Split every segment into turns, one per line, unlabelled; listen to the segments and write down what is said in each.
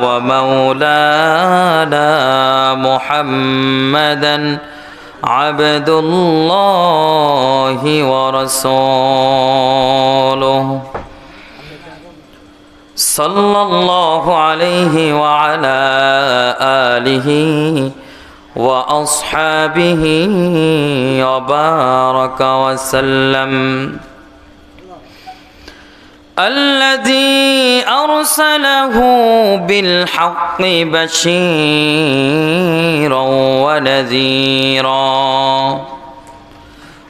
ومولانا محمدا عبد الله ورسوله صلى الله عليه وعلى آله وأصحابه وبارك وسلم الذي أرسله بالحق بشيرا ونذيرا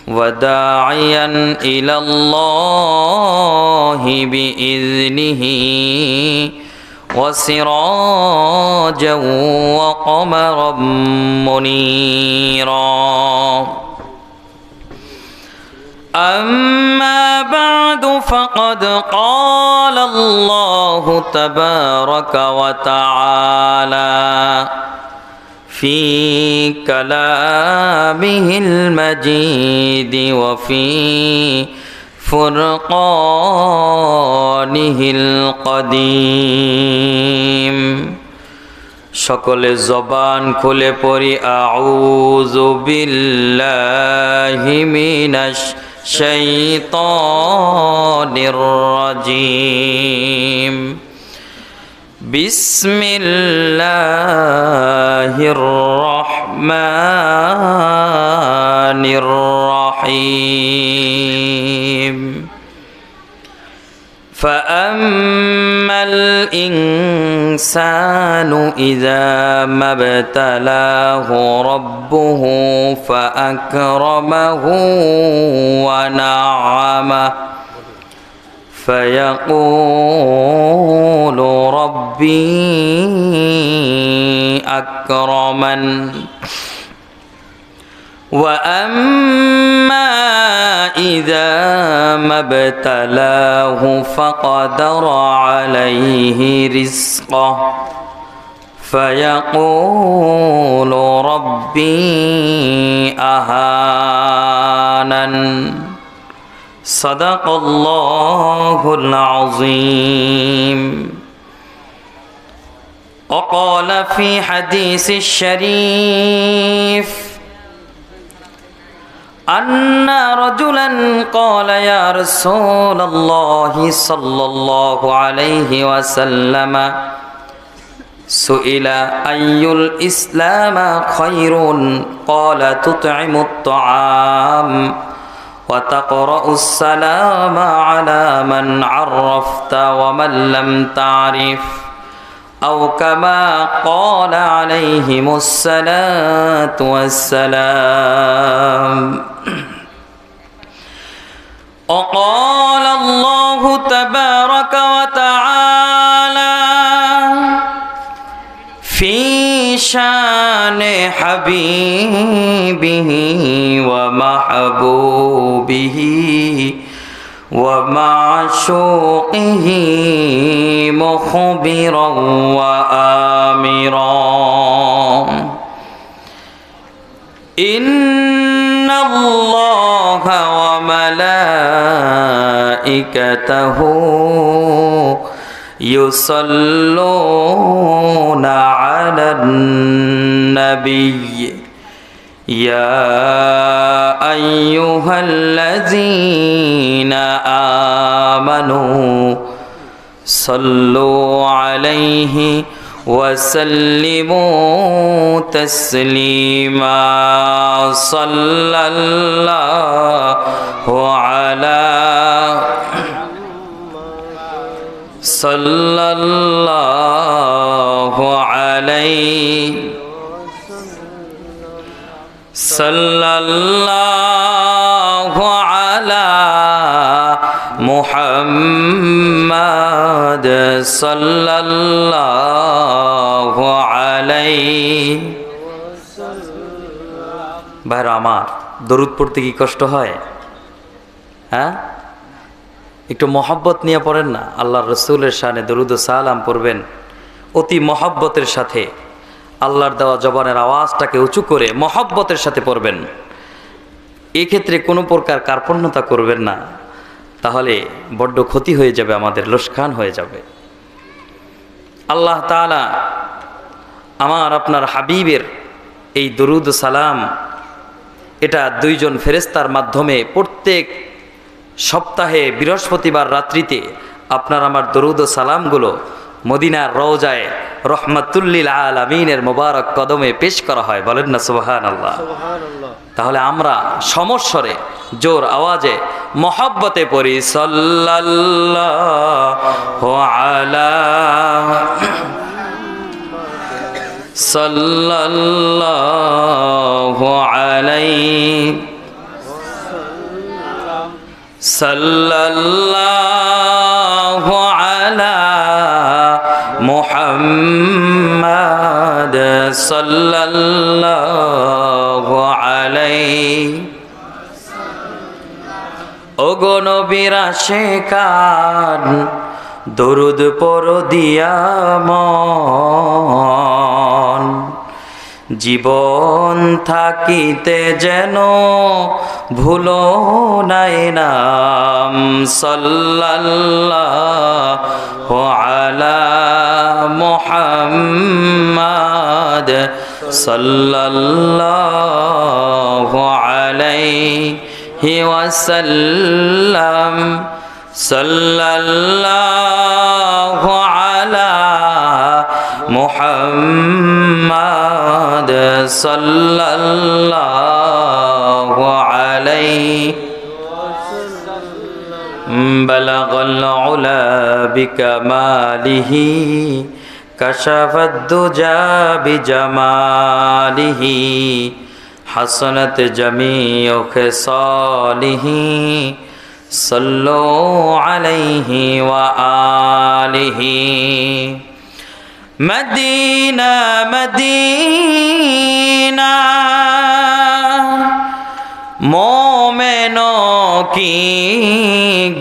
وداعيا إلى الله بإذنه وسراجا وقمرا منيرا أما بعد فقد قال الله تبارك وتعالى في كلامه المجيد وفي فرقانه القديم সকলে জবান খুলে পড়ি আউযু বিল্লাহি মিনাশ শাইতানির রাজিম বিসমিল্লাহির রহমানির রহিম فأما الإنسان إذا ما ابتلاه ربه فأكرمه ونعمه فيقول ربي أكرمن وأما إذا ما ابتلاه فقدر عليه رزقه فيقول ربي أهانن صدق الله العظيم وقال في حديث الشريف أن رجلا قال يا رسول الله صلى الله عليه وسلم سئل أي الإسلام خير قال تطعم الطعام وتقرأ السلام على من عرفت ومن لم تعرف أو كما قال عليهم الصلاة والسلام وقال الله تبارك وتعالى في شان حبيبه ومحبوبه ومعشوقه مخبرا وآمرا إن الله وملائكته يصلون على النبي يا أيها الذين آمنوا صلوا عليه وسلموا تسليما صلى الله على صلى الله عليه صلى الله على محمد صلى الله عليه ভাইরা আমার দরুদ পড়তে কি কষ্ট হয়? হ্যাঁ, একটু মহব্বত নিয়ে পড়েন না। আল্লাহর রসুলের শানে দরুদ ও সালাম পড়বেন অতি মহব্বতের সাথে। আল্লাহর দেওয়া জবানের আওয়াজটাকে উঁচু করে মহব্বতের সাথে পড়বেন। এক্ষেত্রে কোনো প্রকার কার্পণ্যতা করবেন না, তাহলে বড্ড ক্ষতি হয়ে যাবে, আমাদের লোকসান হয়ে যাবে। আল্লাহ তাআলা আমার আপনার হাবিবের এই দরুদ সালাম এটা দুইজন ফেরেশতার মাধ্যমে প্রত্যেক সপ্তাহে বৃহস্পতিবার রাত্রিতে আপনার আমার দরুদ ও সালামগুলো মদিনার রওজায় রহমাতুল্লিল আলামিনের মোবারক কদমে পেশ করা হয়। বলেন না সুবহানাল্লাহ। তাহলে আমরা সমস্বরে জোর আওয়াজে মহব্বতে পড়ি সাল্লাল্লাহু আলা সাল্লাল্লাহু আলাইহি সাল্লাল্লাহু আলা মুহাম্মাদ সাল্লাল্লাহু আলাইহি। ওগো নবীর আশিকান দরুদ পড়ো দিয়া মন, জীবন থাকিতে যেন ভুলো নাই নাম। সাল্লাল্লাহু আলা মুহাম্মাদ সাল্লাল্লাহু আলাইহি ওয়াসাল্লাম। সাল্লাল্লাহু আলা মুহাম্মাদ সাল্লাল্লাহু আলাইহি বালাগাল উলা বিকামালিহি কাশাফাদ দুজা বিজামালিহি হাসানাত জামিউ খিসালিহি সাল্লু আলাইহি ওয়া আলিহি। মদিনা মদিনা मोमेनों की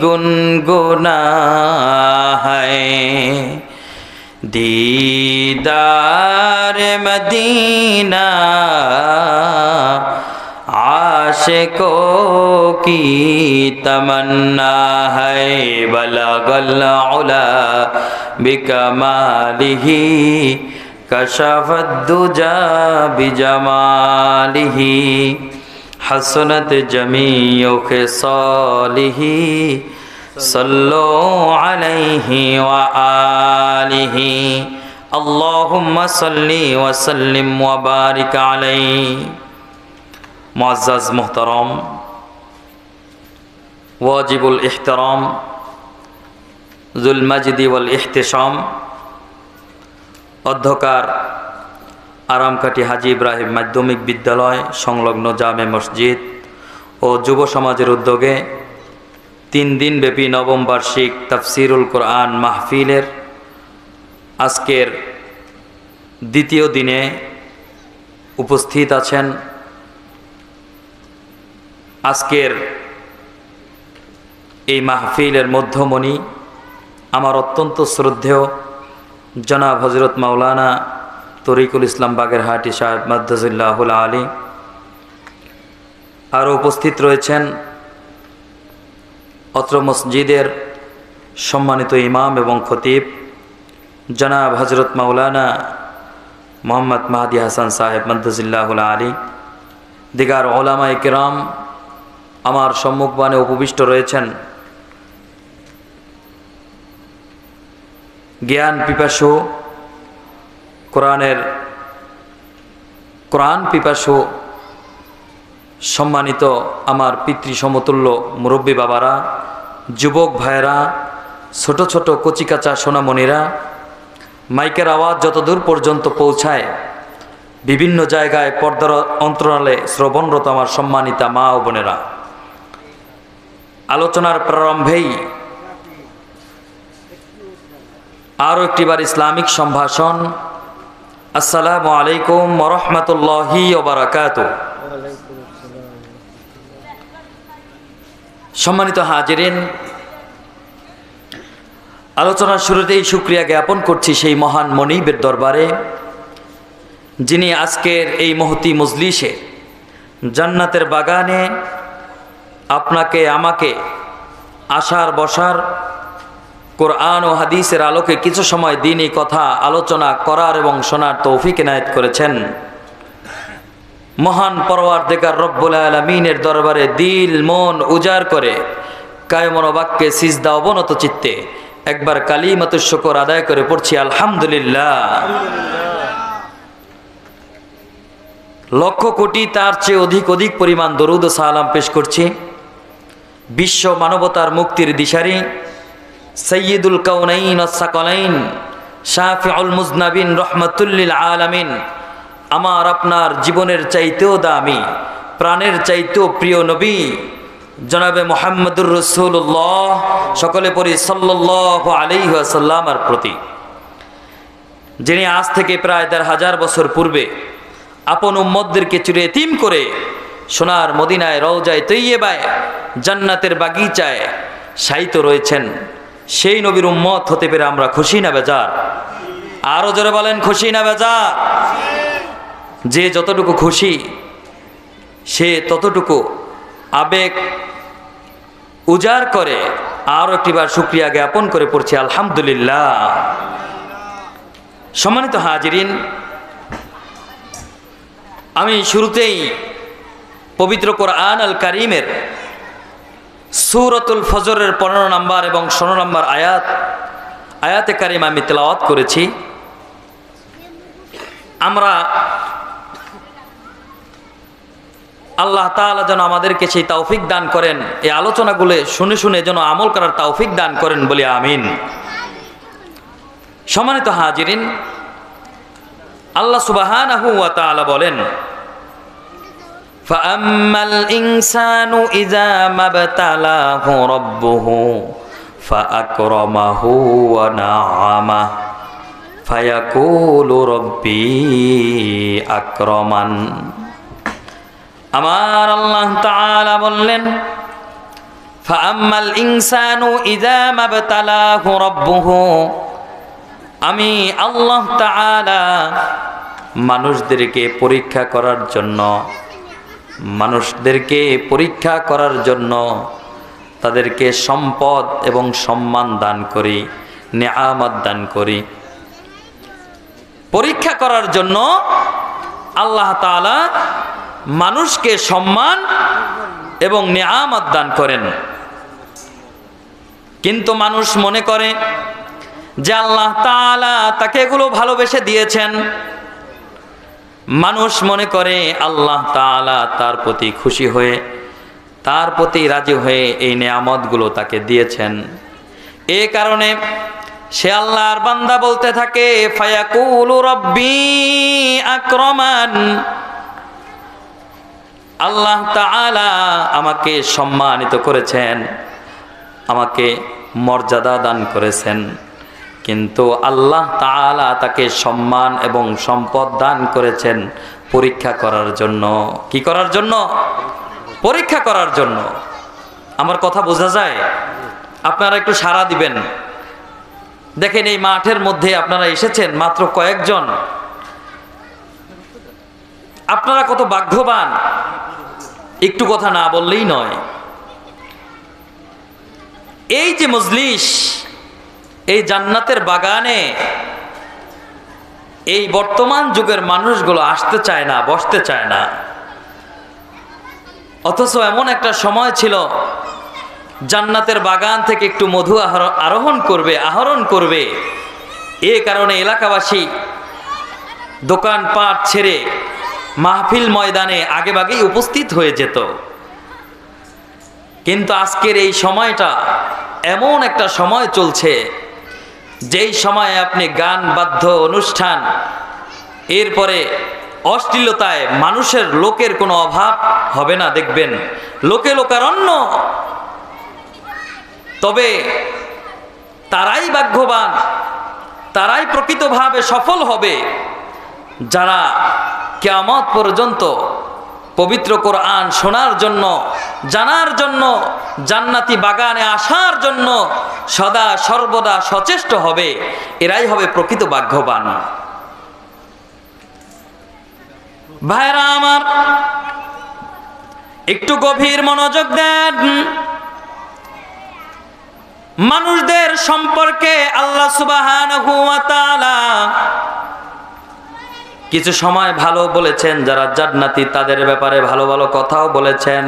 गुनगुना है, दीदार मदीना आशिकों की तमन्ना है। बलगल उला बिकमालिही कशफद दुजा बिजमालिही हसनत जमीउ खिसालिही सल्लु अलैहि व आलिहि। अल्लाहुम्मा सल्ली व सल्लिम व बारिक अलैहि। मुअज़्ज़ज़ मुहतरम वाजिबुल इहतराम जुल मजदी वल इहतिशाम অধ্যকার আরামকাঠি হাজী ইব্রাহিম মাধ্যমিক বিদ্যালয় সংলগ্ন জামে মসজিদ ও যুব সমাজের উদ্যোগে 3 দিনব্যাপী নবম বার্ষিক তাফসিরুল কোরআন মাহফিলের আজকের দ্বিতীয় দিনে উপস্থিত আছেন আজকের এই মাহফিলের মধ্যমণি আমার অত্যন্ত শ্রদ্ধেয় জনাব হযরত মাওলানা তরিকুল ইসলাম বাগেরহাটি সাহেব মাদ্দাজিল্লাহুল আলী। আরও উপস্থিত রয়েছেন অত্র মসজিদের সম্মানিত ইমাম এবং খতিব জনাব হযরত মাওলানা মোহাম্মদ মাহদি হাসান সাহেব মাদ্দাজিল্লাহুল আলী। দিগার ওলামায়ে কিরাম আমার সম্মুখবাণে উপবিষ্ট রয়েছেন জ্ঞান পিপাসু কোরআন পিপাসু সম্মানিত আমার পিতৃ সমতুল্য মুরব্বী বাবারা, যুবক ভাইয়েরা, ছোট ছোট কচিকাচা সোনামণিরা, মাইকের আওয়াজ যতদূর পর্যন্ত পৌঁছায় বিভিন্ন জায়গায় পর্দার অন্তরালে শ্রবণরত আমার সম্মানিতা মা ও বোনেরা, আলোচনার প্রারম্ভেই আরও একটিবার ইসলামিক সম্ভাষণ। আসসালামু আলাইকুম ওয়া রাহমাতুল্লাহি ওয়া বারাকাতুহু। সম্মানিত হাজিরিন, আলোচনার শুরুতেই শুকরিয়া জ্ঞাপন করছি সেই মহান মনিবের দরবারে যিনি আজকের এই মহতি মজলিসে জান্নাতের বাগানে আপনাকে আমাকে আসার বসার কোরআন ও হাদিসের আলোকে কিছু সময় দ্বীনি কথা আলোচনা করার এবং শোনার তৌফিক এনায়েত করেছেন। মহান পরওয়ারদিগার রব্বুল আলামিনের দরবারে দিল মন উজাড় করে কায়মন বাক্যে সিজদা অবনত চিত্তে একবার কালিমাতুশ শুকর আদায় করে পড়ছি আলহামদুলিল্লাহ। লক্ষ কোটি তার চেয়ে অধিক পরিমাণ দরুদ ও সালাম পেশ করছি বিশ্ব মানবতার মুক্তির দিশারি সৈয়দুল কাউনাইন ওয়াস সাকালাইন শাফিউল মুজনাবিন রহমাতুল লিল আলামিন, আমার আপনার জীবনের চাইতেও দামি, প্রাণের চাইতেও প্রিয় নবী জনাবে মুহাম্মদুর রাসূলুল্লাহ, সকলে পড়ি সাল্লাল্লাহু আলাইহি ওয়াসাল্লামের প্রতি, যিনি আজ থেকে প্রায় ১৫০০ বছর পূর্বে আপন উম্মতদেরকে চিরে এতিম করে সোনার মদিনায় রওজায়ে তৈয়্যিবায় জান্নাতের বাগিচায় শায়িত রয়েছেন। সেই নবীর উম্মত হতে পেরে আমরা খুশি না বেজার? আরো জোরে বলেন, খুশি না বেজার? যে যতটুকু খুশি সে ততটুকু আবেগ উজাড় করে আরো একটিবার শুকরিয়া জ্ঞাপন করে পড়ছি আলহামদুলিল্লাহ। সম্মানিত হাজিরিন, আমি শুরুতেই পবিত্র কোরআন আল কারীমের সূরাতুল ফজরের 15 নম্বর এবং 16 নম্বর আয়াতে কারিমা আমি তেলাওয়াত করেছি। আমরা আল্লাহ তাআলা যেন আমাদেরকে সেই তৌফিক দান করেন, এই আলোচনাগুলো শুনে শুনে যেন আমল করার তৌফিক দান করেন বলি আমিন। সম্মানিত হাজিরিন, আল্লাহ সুবহানাহু ওয়া তাআলা বলেন, ফাআম্মাল ইনসানু ইযা মাবতালাহু রাব্বুহু ফাআকরামাহু ওয়া না'আমাহু ফায়াকুলু রাব্বি আকরামান। আমার আল্লাহ তাআলা বললেন, ফাআম্মাল ইনসানু ইযা মাবতালাহু রাব্বুহু, আমি আল্লাহ তাআলা মানুষদেরকে পরীক্ষা করার জন্য তাদেরকে সম্পদ এবং সম্মান দান করি, নেয়ামত দান করি। পরীক্ষা করার জন্য আল্লাহ তাআলা মানুষকে সম্মান এবং নেয়ামত দান করেন। কিন্তু মানুষ মনে করে যে আল্লাহ তাআলা তাকে এগুলো ভালোবেসে দিয়েছেন। মানুষ মনে করে আল্লাহ তাআলা তার প্রতি খুশি হয়ে, তার প্রতি রাজি হয়ে এই নেয়ামতগুলো তাকে দিয়েছেন। এ কারণে সে আল্লাহর বান্দা বলতে থাকে, ফায়াকুলু রাব্বি আকরামান, আল্লাহ তাআলা আমাকে সম্মানিত করেছেন, আমাকে মর্যাদা দান করেছেন। কিন্তু আল্লাহ তাআলা তাকে সম্মান এবং সম্পদ দান করেছেন পরীক্ষা করার জন্য। কি করার জন্য? পরীক্ষা করার জন্য। আমার কথা বোঝা যায়? আপনারা একটু সাড়া দিবেন। দেখেন, এই মাঠের মধ্যে আপনারা এসেছেন মাত্র কয়েকজন। আপনারা কত ভাগ্যবান, একটু কথা না বললেই নয়। এই যে মজলিস, এই জান্নাতের বাগানে এই বর্তমান যুগের মানুষগুলো আসতে চায় না, বসতে চায় না। অথচ এমন একটা সময় ছিল জান্নাতের বাগান থেকে একটু মধু আহরণ করবে। এ কারণে এলাকাবাসী দোকানপাট ছেড়ে মাহফিল ময়দানে আগেভাগেই উপস্থিত হয়ে যেত। কিন্তু আজকের এই সময়টা এমন একটা সময় চলছে, যেই সময়ে আপনি গান বাদ্য অনুষ্ঠান, এরপরে অশ্লীলতায় মানুষের লোকের কোনো অভাব হবে না। দেখবেন লোকে লোকারণ্য। তবে তারাই ভাগ্যবান, তারাই প্রকৃতভাবে সফল হবে যারা কিয়ামত পর্যন্ত পবিত্র কোরআন শোনার জন্য, জানার জন্য, জান্নাতি বাগানে আসার জন্য সদা সর্বদা সচেষ্ট হবে। এরাই হবে প্রকৃত ভাগ্যবান। ভাইরা আমার, একটু গভীর মনোযোগ দেন। মানুষদের সম্পর্কে আল্লাহ সুবহানাহু ওয়া তাআলা কিছু সময় ভালো বলেছেন, যারা জান্নাতি তাদের ব্যাপারে ভালো ভালো কথাও বলেছেন,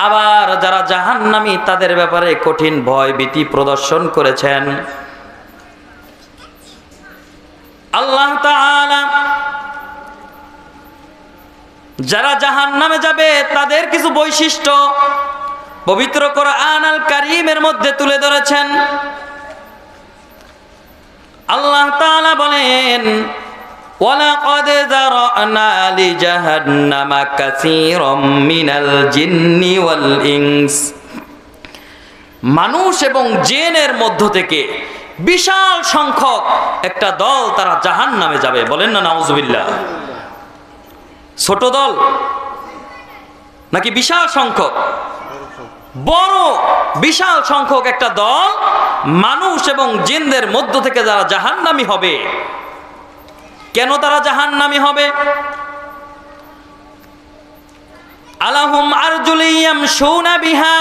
আবার যারা জাহান্নামী তাদের ব্যাপারে কঠিন ভয় ভীতি প্রদর্শন করেছেন। আল্লাহ তাআলা যারা জাহান্নামে যাবে তাদের কিছু বৈশিষ্ট্য পবিত্র কোরআন আল কারীমের মধ্যে তুলে ধরেছেন। আল্লাহ তাআলা বলেন, ওয়ালাকাদ যারানা লিজাহান্নামা কাসীরাম মিনাল জিন্নি ওয়াল ইনস, মানুষ এবং জিনের মধ্য থেকে বিশাল সংখ্যক একটা দল তারা জাহান্নামে যাবে। বলেন না নাউজুবিল্লাহ। ছোট দল নাকি বিশাল সংখ্যক? বড় বিশাল সংখ্যক একটা দল মানুষ এবং জিনদের মধ্য থেকে যারা জাহান্নামী হবে। কেন তারা জাহান্নামী হবে? আলাহুম আরজুলুন ইয়ামশুনা বিহা,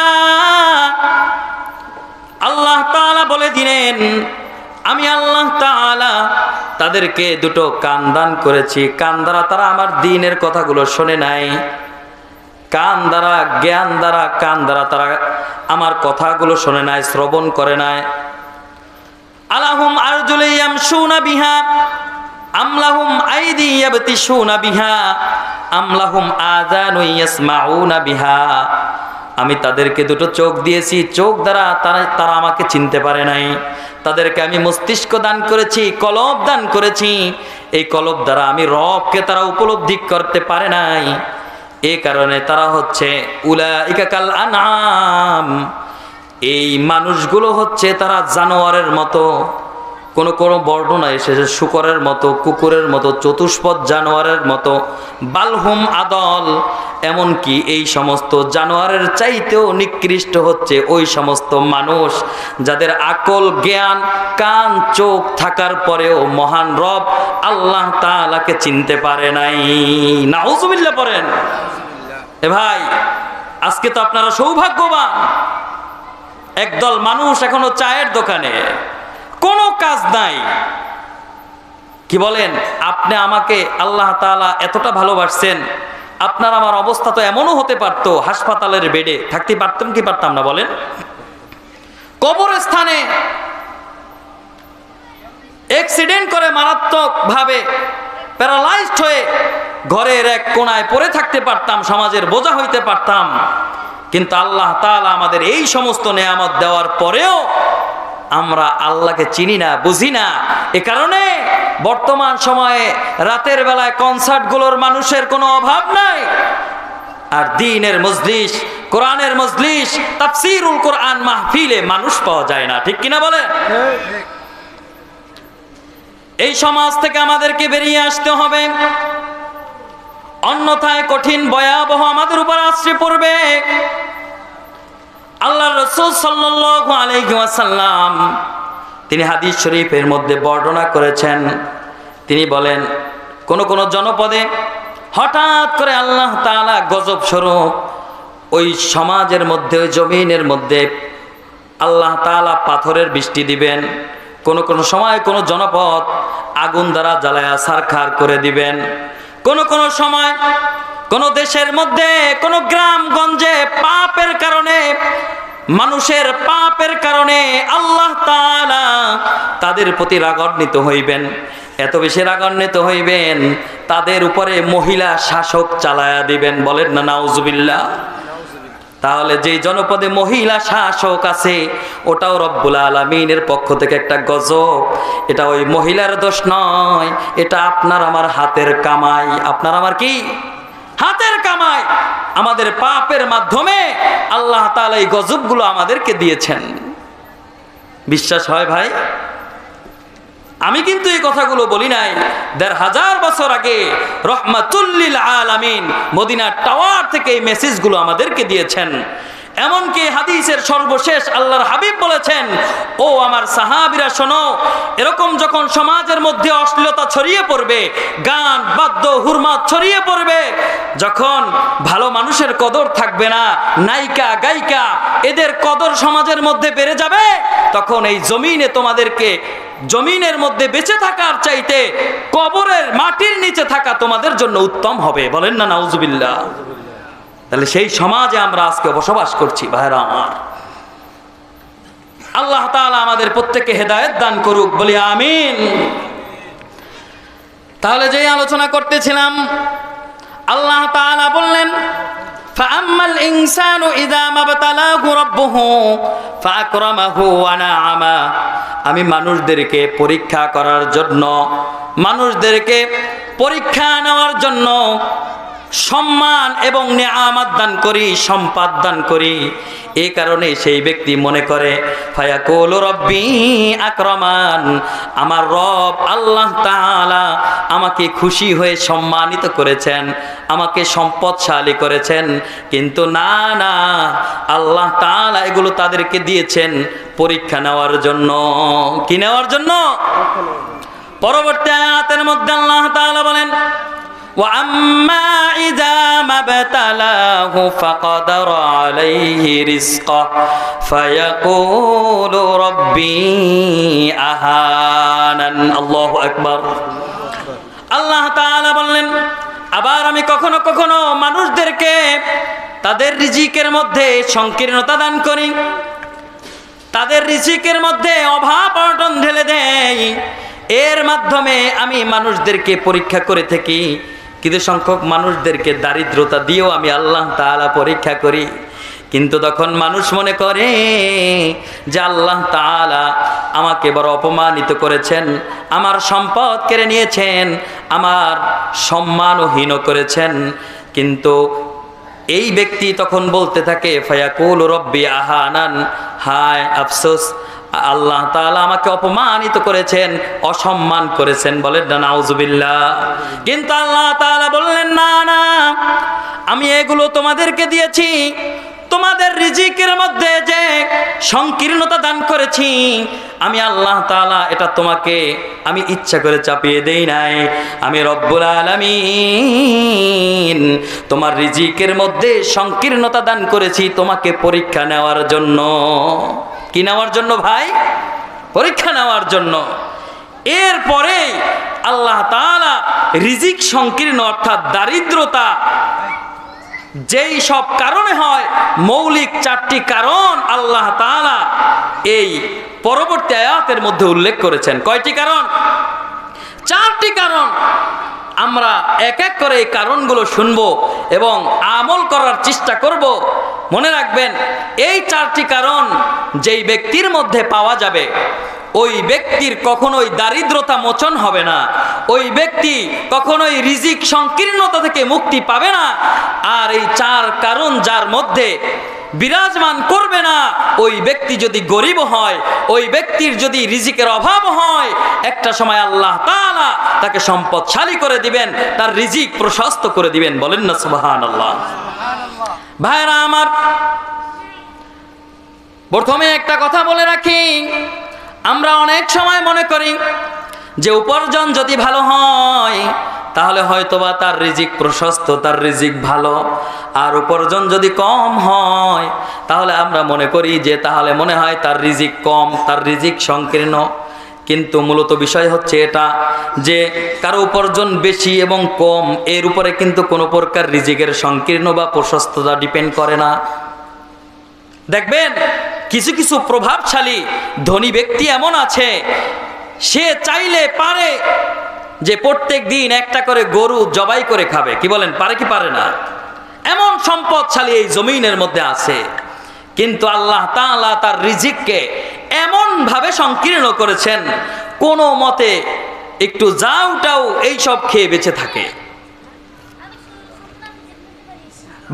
আল্লাহ তাআলা বলে দিলেন, আমি আল্লাহ তাআলা তাদেরকে দুটো কান দান করেছি। কান দ্বারা তারা আমার দ্বীনের কথাগুলো শোনে নাই, কান দ্বারা জ্ঞান দ্বারা কান দ্বারা তারা আমার কথাগুলো শোনে নাই, শ্রবণ করে নাই। আলাহুম আরজুলুন ইয়ামশুনা বিহা আমলাহুম আইদি ইয়াবতিশুনা বিহা আমলাহুম আযানুন ইয়াসমাউনা বিহা, আমি তাদেরকে দুটো চোখ দিয়েছি, চোখ দ্বারা তারা আমাকে চিনতে পারে নাই। তাদেরকে আমি মস্তিষ্ক দান করেছি, কলব দান করেছি, এই কলব দ্বারা আমি রবকে তারা উপলব্ধি করতে পারে নাই। এই কারণে তারা হচ্ছে উলাইকা কাল আনআম, এই মানুষগুলো হচ্ছে তারা জানোয়ারের মতো। কোন কোন বর্ণনা এসেছে শূকরের মতো, কুকুরের মতো, চতুষ্পদ জানোয়ারের মতো। বালহুম আদল, এমনকি এই সমস্ত জানোয়ারের চাইতেও নিকৃষ্ট হচ্ছে ওই সমস্ত মানুষ যাদের আকল জ্ঞান কান চোখ থাকার পরেও মহান রব আল্লাহ তাআলাকে চিনতে পারে নাই। নাউজুবিল্লাহ পড়েন। এ ভাই, আজকে তো আপনারা সৌভাগ্যবান। একদল মানুষ এখনো চায়ের দোকানে, কোনো কাজ নাই। কি বলেন? আপনি আমাকে আল্লাহ তাআলা এতটা ভালোবাসছেন, আপনার আমার অবস্থা তো এমনও হতে পারতো হাসপাতালের বেডে থাকতে পারতাম কি পারতাম না বলেন? কবরস্থানে অ্যাক্সিডেন্ট করে মারাত্মক ভাবে প্যারালাইজড হয়ে ঘরের এক কোণায় পড়ে থাকতে পারতাম, সমাজের বোঝা হইতে পারতাম। কিন্তু আল্লাহ তাআলা আমাদের এই সমস্ত নেয়ামত দেওয়ার পরেও আমরা আল্লাহকে চিনি না, বুঝি না। এ কারণে বর্তমান সময়ে রাতের বেলায় কনসার্টগুলোর মানুষের কোনো অভাব নাই, আর দ্বীনের মজলিস, কোরআনের মজলিস, তাফসীরুল কোরআন মাহফিলে মানুষ পাওয়া যায় না। ঠিক কিনা বলে? এই সমাজ থেকে আমাদেরকে বেরিয়ে আসতে হবে, অন্যথায় কঠিন ভয়াবহ আমাদের উপর আছড়ে পড়বে। আল্লাহর রাসূল সাল্লাল্লাহু আলাইহি ওয়াসাল্লাম তিনি হাদিস শরীফের মধ্যে বর্ণনা করেছেন, তিনি বলেন কোন কোন জনপদে হঠাৎ করে আল্লাহ তাআলা গজব স্বরূপ ওই সমাজের মধ্যে, ওই জমিনের মধ্যে আল্লাহ তাআলা পাথরের বৃষ্টি দিবেন। কোন কোন সময় কোন জনপদ আগুন দ্বারা জ্বালায়া ছারখার করে দিবেন। কোন কোন সময় কোন দেশের মধ্যে কোন গ্রামগঞ্জে পাপের কারণে, মানুষের পাপের কারণে আল্লাহ তাআলা তাদের প্রতি রাগান্বিত হইবেন। এত বেশি রাগান্বিত হইবেন তাদের উপরে মহিলা শাসক চালায়া দিবেন। বলেন না নাউজুবিল্লাহ। তাহলে যেই জনপদে মহিলা শাসক আছে ওটাও রব্বুল আলামিনের পক্ষ থেকে একটা গজব। এটা ওই মহিলার দোষ নয়, এটা আপনার আমার হাতের কামাই। আপনার আমার কি হাতের কামাই। আমাদের পাপের মাধ্যমে আল্লাহ তাআলা এই গজবগুলো আমাদেরকে দিয়েছেন। বিশ্বাস হয় ভাই? আমি কিন্তু এই কথাগুলো বলি নাই। ১৫০০ বছর আগে রহমাতুল লিল আলামিন মদিনার টাওয়ার থেকে এই মেসেজগুলো আমাদেরকে দিয়েছেন। এমনকি হাদিসের সর্বশেষ আল্লাহর হাবিব বলেছেন, ও আমার সাহাবীরা শোনো, এরকম যখন সমাজের মধ্যে অশ্লীলতা ছড়িয়ে পড়বে, গান বাদ্য হুরমাত ছড়িয়ে পড়বে, যখন ভালো মানুষের কদর থাকবে না, নায়িকা গায়িকা এদের কদর সমাজের মধ্যে বেড়ে যাবে, তখন এই জমিনে তোমাদেরকে জমিনের মধ্যে বেঁচে থাকার চাইতে কবরের মাটির নিচে থাকা তোমাদের জন্য উত্তম হবে। বলেন না নাউজুবিল্লাহ। তাহলে সেই সমাজে আমরা আজকে বসবাস করছি। ভাইরা আমার, আল্লাহ তাআলা আমাদের প্রত্যেককে হেদায়েত দান করুক, বলি আমিন। তাহলে যেই আলোচনা করতেছিলাম, আল্লাহ তাআলা বললেন, فَأَمَّا الْإِنسَانُ إِذَا مَا ابْتَلَاهُ رَبُّهُ فَأَكْرَمَهُ وَنَعَمَهُ। আমি মানুষদেরকে পরীক্ষা করার জন্য, মানুষদেরকে পরীক্ষা নেওয়ার জন্য সম্মান এবং নেয়ামত দান করি, সম্পদ দান করি। এই কারণে সেই ব্যক্তি মনে করে, ফায়াকুলু রব্বি আকরামান, আমার রব আল্লাহ তাআলা আমাকে খুশি হয়ে সম্মানিত করেছেন, আমাকে সম্পদশালী করেছেন। কিন্তু না না, আল্লাহ তাআলা এগুলো তাদেরকে দিয়েছেন পরীক্ষা নেওয়ার জন্য। কি নেওয়ার জন্য? পরবর্তী আয়াতের মধ্যে আল্লাহ তাআলা বলেন, وَأَمَّا إِذَا مَا ابْتَلَاهُ فَقَدَرَ عَلَيْهِ رِزْقَهُ فَيَقُولُ رَبِّي أَهَانَنِ। আল্লাহু আকবার। আল্লাহ তাআলা বললেন, আবার আমি কখনো কখনো মানুষদেরকে তাদের রিজিকের মধ্যে সংকীর্ণতা দান করি, তাদের রিজিকের মধ্যে অভাব অনটন ঢেলে দেই। এর মাধ্যমে আমি মানুষদেরকে পরীক্ষা করে থাকি। কিছু সংখ্যক মানুষদেরকে দারিদ্রতা দিয়েও আমি আল্লাহ তাআলা পরীক্ষা করি। কিন্তু তখন মানুষ মনে করে যে আল্লাহ তাআলা আমাকে বড় অপমানিত করেছেন, আমার সম্পদ কেড়ে নিয়েছেন, আমার সম্মানহীন করেছেন। কিন্তু এই ব্যক্তি তখন বলতে থাকে, ফায়াকুল রব্বি আহানান, হায় আফসোস, আল্লাহ তাআলা আমাকে অপমানিত করেছেন, অসম্মান করেছেন। বলেন না নাউজুবিল্লাহ। কিন্তু আল্লাহ তাআলা বললেন, না না, আমি এগুলো তোমাদেরকে দিয়েছি, তোমাদের রিজিকের মধ্যে যে সংকীর্ণতা দান করেছি, আমি আল্লাহ তাআলা এটা তোমাকে আমি ইচ্ছা করে চাপিয়ে দেই নাই। আমি রব্বুল আলামিন তোমার রিজিকের মধ্যে সংকীর্ণতা দান করেছি তোমাকে পরীক্ষা নেওয়ার জন্য। কি নেওয়ার জন্য ভাই? পরীক্ষা নেওয়ার জন্য। এরপরে আল্লাহ তাআলা রিজিক সংকীর্ণ অর্থাৎ দারিদ্রতা যেই সব কারণে হয়, মৌলিক 4টি কারণ আল্লাহ তাআলা এই পরবর্তী আয়াতের মধ্যে উল্লেখ করেছেন। কয়টি কারণ? 4টি কারণ। আমরা এক এক করে এই কারণগুলো শুনবো এবং আমল করার চেষ্টা করব। মনে রাখবেন, এই 4টি কারণ যেই ব্যক্তির মধ্যে পাওয়া যাবে, ওই ব্যক্তির কখনোই দারিদ্রতা মোচন হবে না, ওই ব্যক্তি কখনোই রিজিক সংকীর্ণতা থেকে মুক্তি পাবে না। আর এই 4 কারণ যার মধ্যে বিরাজমান করবে না, ওই ব্যক্তি যদি গরিব হয়, ওই ব্যক্তির যদি রিজিকের অভাব হয়, একটা সময় আল্লাহ তাআলা তাকে সম্পদশালী করে দিবেন, তার রিজিক প্রশস্ত করে দিবেন। বলেন না সুবহানাল্লাহ। ভাইরা আমার, প্রথমে একটা কথা বলে রাখি, আমরা অনেক সময় মনে করি যে উপার্জন যদি ভালো হয় তাহলে হয়তোবা তার রিজিক প্রশস্ত, তার রিজিক ভালো। আর উপার্জন যদি কম হয় তাহলে আমরা মনে করি যে তাহলে মনে হয় তার রিজিক কম, তার রিজিক সংকীর্ণ। কিন্তু মূলত বিষয় হচ্ছে এটা যে কারো উপার্জন বেশি এবং কম এর উপরে কিন্তু কোনো প্রকার রিজিকের সংকীর্ণ বা প্রশস্ততা ডিপেন্ড করে না। দেখবেন কিছু কিছু প্রভাবশালী ধনী ব্যক্তি এমন আছে, সে চাইলে পারে যে প্রত্যেক দিন একটা করে গরু জবাই করে খাবে। কি বলেন, পারে কি পারে না? এমন সম্পদশালী এই জমিনের মধ্যে আছে। কিন্তু আল্লাহ তাআলা তার রিজিককে এমন ভাবে সংকীর্ণ করেছেন, কোনো মতে একটু যাওটাও এইসব খেয়ে বেঁচে থাকে।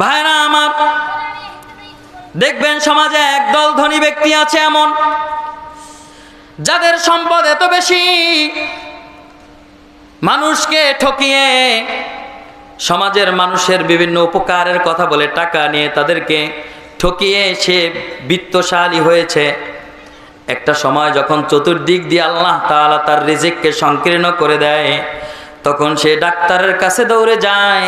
ভাইরা আমার, দেখবেন সমাজে একদল ধনী ব্যক্তি আছে এমন, যাদের সম্পদ এত বেশি, মানুষকে ঠকিয়ে সমাজের মানুষের বিভিন্ন উপকারের কথা বলে টাকা নিয়ে তাদেরকে ঠকিয়ে সে বিত্তশালী হয়েছে। একটা সময় যখন চতুর্দিক দিয়ে আল্লাহ তাআলা তার রিজিককে সংকীর্ণ করে দেয়, তখন সে ডাক্তারের কাছে দৌড়ে যায়,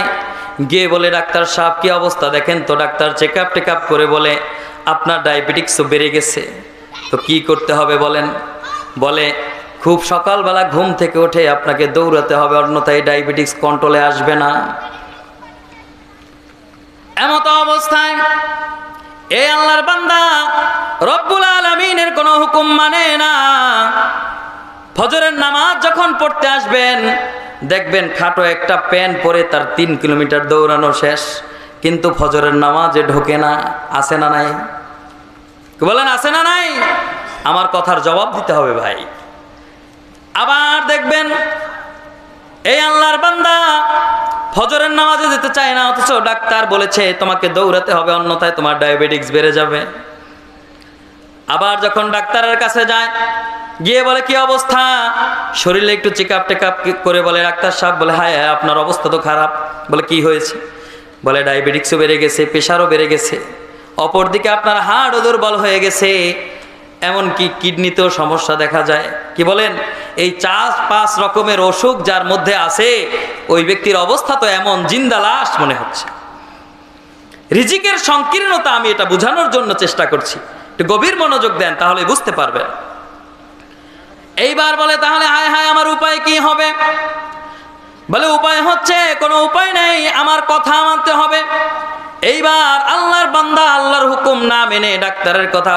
গিয়ে বলে, ডাক্তার সাহেব কি অবস্থা দেখেন তো। ডাক্তার চেকআপ টেকআপ করে বলে, আপনার ডায়াবেটিক্সও বেড়ে গেছে, তো কি করতে হবে বলেন। বলে, খুব সকালবেলা ঘুম থেকে উঠে আপনাকে দৌড়াতে হবে, অন্যথায় ডায়াবেটিক্স কন্ট্রোলে আসবে না। এমত অবস্থায় এই আল্লাহর বান্দা রব্বুল আলামিনের কোনো হুকুম মানে না। ফজরের নামাজ যখন পড়তে আসবেন, দেখবেন খাটো একটা প্যান্ট পরে তার 3 কিলোমিটার দৌড়ানো শেষ, কিন্তু ফজরের নামাজে ঢোকে না। আছে না নাই? বলেন আছে না নাই? আমার কথার জবাব দিতে হবে ভাই। আবার দেখবেন এই আল্লাহর বান্দা ফজরের নামাজে যেতে চায় না, অথচ ডাক্তার বলেছে তোমাকে দৌড়াতে হবে, অন্যথায় তোমার ডায়াবেটিক্স বেড়ে যাবে। আবার যখন ডাক্তারের কাছে যায়, গিয়ে বলে কি অবস্থা, শরীরে একটু চেকআপ টেকআপ করে বলে, ডাক্তার সাহেব বলে, হায় হায় আপনার অবস্থা তো খারাপ। বলে কি হয়েছে? বলে ডায়াবেটিক্সও বেড়ে গেছে, প্রেশারও বেড়ে গেছে, অপরদিকে আপনার হাড়ও দুর্বল হয়ে গেছে, এমনকি কিডনিতেও সমস্যা দেখা যায়। কি বলেন? এই 4-5 রকমের অসুখ যার মধ্যে আছে, ওই ব্যক্তির অবস্থা তো এমন জিন্দা লাশ মনে হচ্ছে। রিজিকের সংকীর্ণতা আমি এটা বোঝানোর জন্য চেষ্টা করছি, একটু গভীর মনোযোগ দেন, তাহলে বুঝতে পারবেন। এইবার বলে, তাহলে হায় হায় আমার উপায় কি হবে? বলে উপায় হচ্ছে, কোনো উপায় নেই, আমার কথা মানতে হবে। এইবার আল্লাহর বান্দা আল্লাহর হুকুম না মেনে ডাক্তারের কথা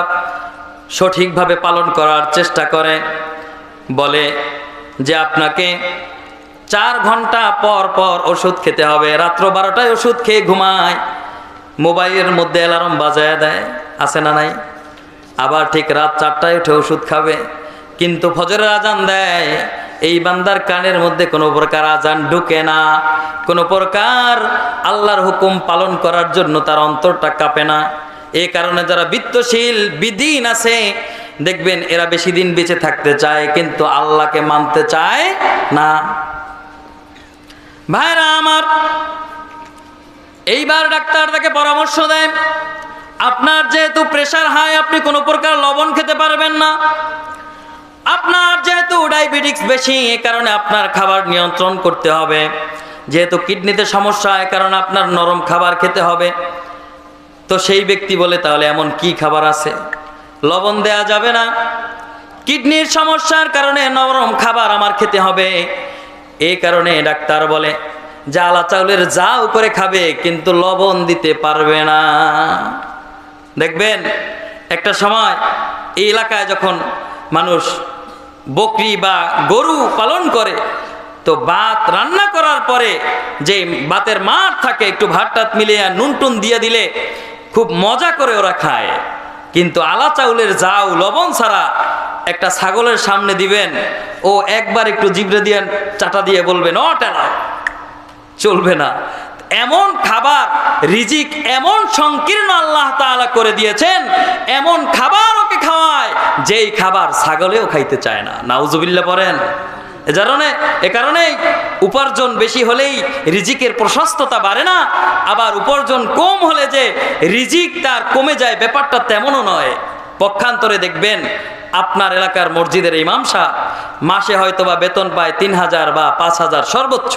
সঠিকভাবে পালন করার চেষ্টা করে। বলে যে আপনাকে 4 ঘন্টা পর পর ওষুধ খেতে হবে। রাত্র 12টায় ওষুধ খেয়ে ঘুমায়, মোবাইলের মধ্যে অ্যালার্ম বাজায় দেয়, আছে না নাই? আবার ঠিক রাত 4টায় উঠে ওষুধ খাবে, কিন্তু ফজরের আজান দেয়, এই বান্দার কানের মধ্যে কোনো প্রকার আজান ঢুকে না, কোনো প্রকার আল্লাহর হুকুম পালন করার জন্য তার অন্তরটা কাঁপে না। এই কারণে যারা বিত্তশীল বিদিন আছে, দেখবেন এরা বেশি দিন বেঁচে থাকতে চায়, কিন্তু আল্লাহকে মানতে চায় না। ভাইরা আমার, এইবার ডাক্তার তাকে পরামর্শ দেয়, আপনার যেহেতু প্রেশার হাই, আপনি কোনো প্রকার লবণ খেতে পারবেন না। আপনার যেহেতু ডায়াবেটিক্স বেশি, এ কারণে আপনার খাবার নিয়ন্ত্রণ করতে হবে। যেহেতু কিডনিতে সমস্যা, এ কারণে আপনার নরম খাবার খেতে হবে। তো সেই ব্যক্তি বলে, তাহলে এমন কি খাবার আছে? লবণ দেয়া যাবে না, কিডনির সমস্যার কারণে নরম খাবার আমার খেতে হবে। এই কারণে ডাক্তার বলে যে আলা চাউলের যা উপরে খাবে, কিন্তু লবণ দিতে পারবে না। দেখবেন একটা সময় এই এলাকায় যখন মানুষ বকরি বা গরু পালন করে, তো ভাত রান্না করার পরে যে ভাতের মার থাকে, একটু ভাত টাত মিলিয়ে নুন টুন দিয়ে দিলে খুব মজা করে ওরা খায়। কিন্তু আলা চাউলের জাউ লবণ ছাড়া একটা ছাগলের সামনে দিবেন, ও একবার একটু জিভে দিয়ে চাটা দিয়ে বলবে নট অ্যালাউড, চলবে না। এমন খাবার, রিজিক এমন সংকীর্ণ আল্লাহ তাআলা করে দিয়েছেন, এমন খাবার ওকে খাওয়ায় যেই খাবার ছাগলেও খাইতে চায় না। নাউজুবিল্লাহ পড়েন। এ কারণেই উপার্জন বেশি হলেই রিজিকের প্রশস্ততা বাড়ে না, আবার উপার্জন কম হলে যে রিজিক তার কমে যায়, ব্যাপারটা তেমনও নয়। পক্ষান্তরে দেখবেন আপনার এলাকার মসজিদের ইমাম সাহেব মাসে হয়তো বা বেতন পায় 3000 বা 5000 সর্বোচ্চ।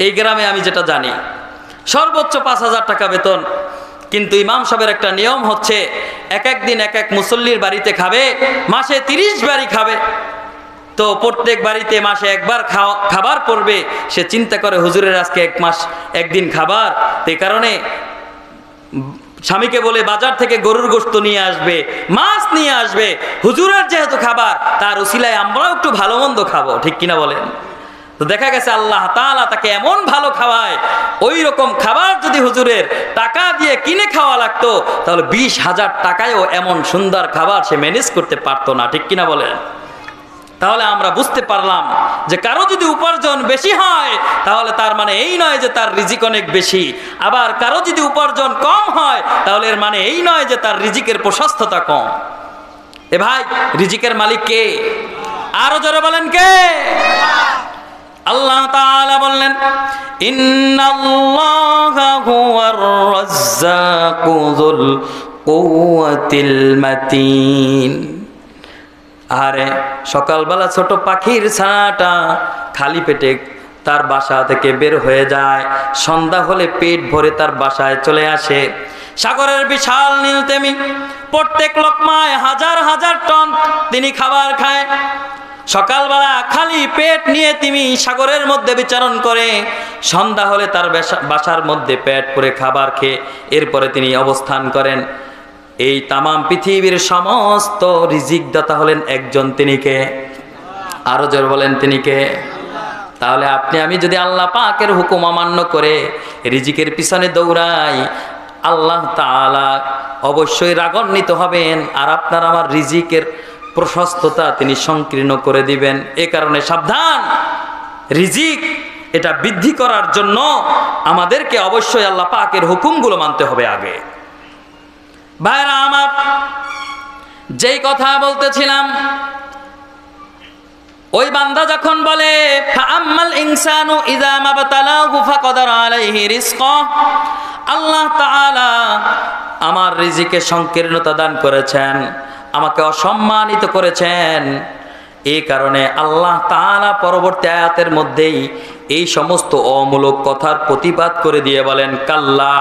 এই গ্রামে আমি যেটা জানি সর্বোচ্চ 5000 টাকা বেতন, কিন্তু ইমাম সাহেবের একটা নিয়ম হচ্ছে, এক এক দিন এক এক মুসল্লির বাড়িতে খাবে, মাসে 30 বাড়ি খাবে। তো প্রত্যেক বাড়িতে মাসে একবার খাবার পড়বে, সে চিন্তা করে হুজুরের আজকে একদিন খাবার। এই কারণে স্বামীকে বলে বাজার থেকে গরুর গোশত নিয়ে আসবে, মাছ নিয়ে আসবে, হুজুরের যেহেতু খাবার, তার উসিলায় আমরাও একটু ভালো মন্দ খাবো, ঠিক কিনা বলেন? তো দেখা গেছে আল্লাহ তাআলা তাকে এমন ভালো খাওয়ায়, ওই রকম খাবার যদি হুজুরের টাকা দিয়ে কিনে খাওয়া লাগতো, তাহলে 20,000 টাকায়ও এমন সুন্দর খাবার সে ম্যানেজ করতে পারতো না, ঠিক কিনা বলেন? তাহলে আমরা বুঝতে পারলাম যে কারো যদি উপার্জন বেশি হয়, তাহলে তার মানে এই নয় যে তার রিজিক অনেক বেশি। আবার কারো যদি উপার্জন কম হয়, তাহলে এর মানে এই নয় যে তার রিজিকের প্রশস্ততা কম। এ ভাই, রিজিকের মালিক কে? আরো জোরে বলেন কে? আল্লাহ তাআলা বললেন, ইন্নাল্লাহা হুয়ার রাজ্জাকু যুল কুওয়াতিল মাতিন। আরে সকালবেলা ছোট পাখির ছানাটা খালি পেটে তার বাসা থেকে বের হয়ে যায়, সন্ধ্যা হলে পেট ভরে তার বাসায় চলে আসে। সাগরের বিশাল নীল তিমি প্রত্যেক লোকমায় হাজার হাজার টন তিনি খাবার খায়। সকালবেলা খালি পেট নিয়ে তিনি সাগরের মধ্যে বিচরণ করে, সন্ধ্যা হলে তার বাসার মধ্যে পেট পুরে খাবার খেয়ে এরপরে তিনি অবস্থান করেন। এই তামাম পৃথিবীর সমস্ত রিজিক দাতা হলেন একজন, তিনি কে? আরো জোর বলেন, তিনি কে? তাহলে আপনি আমি যদি আল্লাহ পাকের হুকুম অমান্য করে রিজিকের পিছনে দৌড়াই, আল্লাহ তাআলা অবশ্যই রাগান্বিত হবেন, আর আপনার আমার রিজিকের প্রশস্ততা তিনি সংকীর্ণ করে দিবেন। এ কারণে সাবধান, রিজিক এটা বৃদ্ধি করার জন্য আমাদেরকে অবশ্যই আল্লাহ পাকের হুকুমগুলো মানতে হবে আগে। ভাইরা আমার, যেই কথা বলতেছিলাম, ওই বান্দা যখন বলে ফাআম্মাল ইনসানু ইযা মাবতালাহু ফাকাদারা আলাইহি রিজকাহ, আল্লাহ তাআলা আমার রিজিকে সংকীর্ণতা দান করেছেন, আমাকে অসম্মানিত করেছেন। এই কারণে আল্লাহ তাআলা পরবর্তী আয়াতের মধ্যেই এই সমস্ত অমূলক কথার প্রতিবাদ করে দিয়ে বলেন, কাল্লা,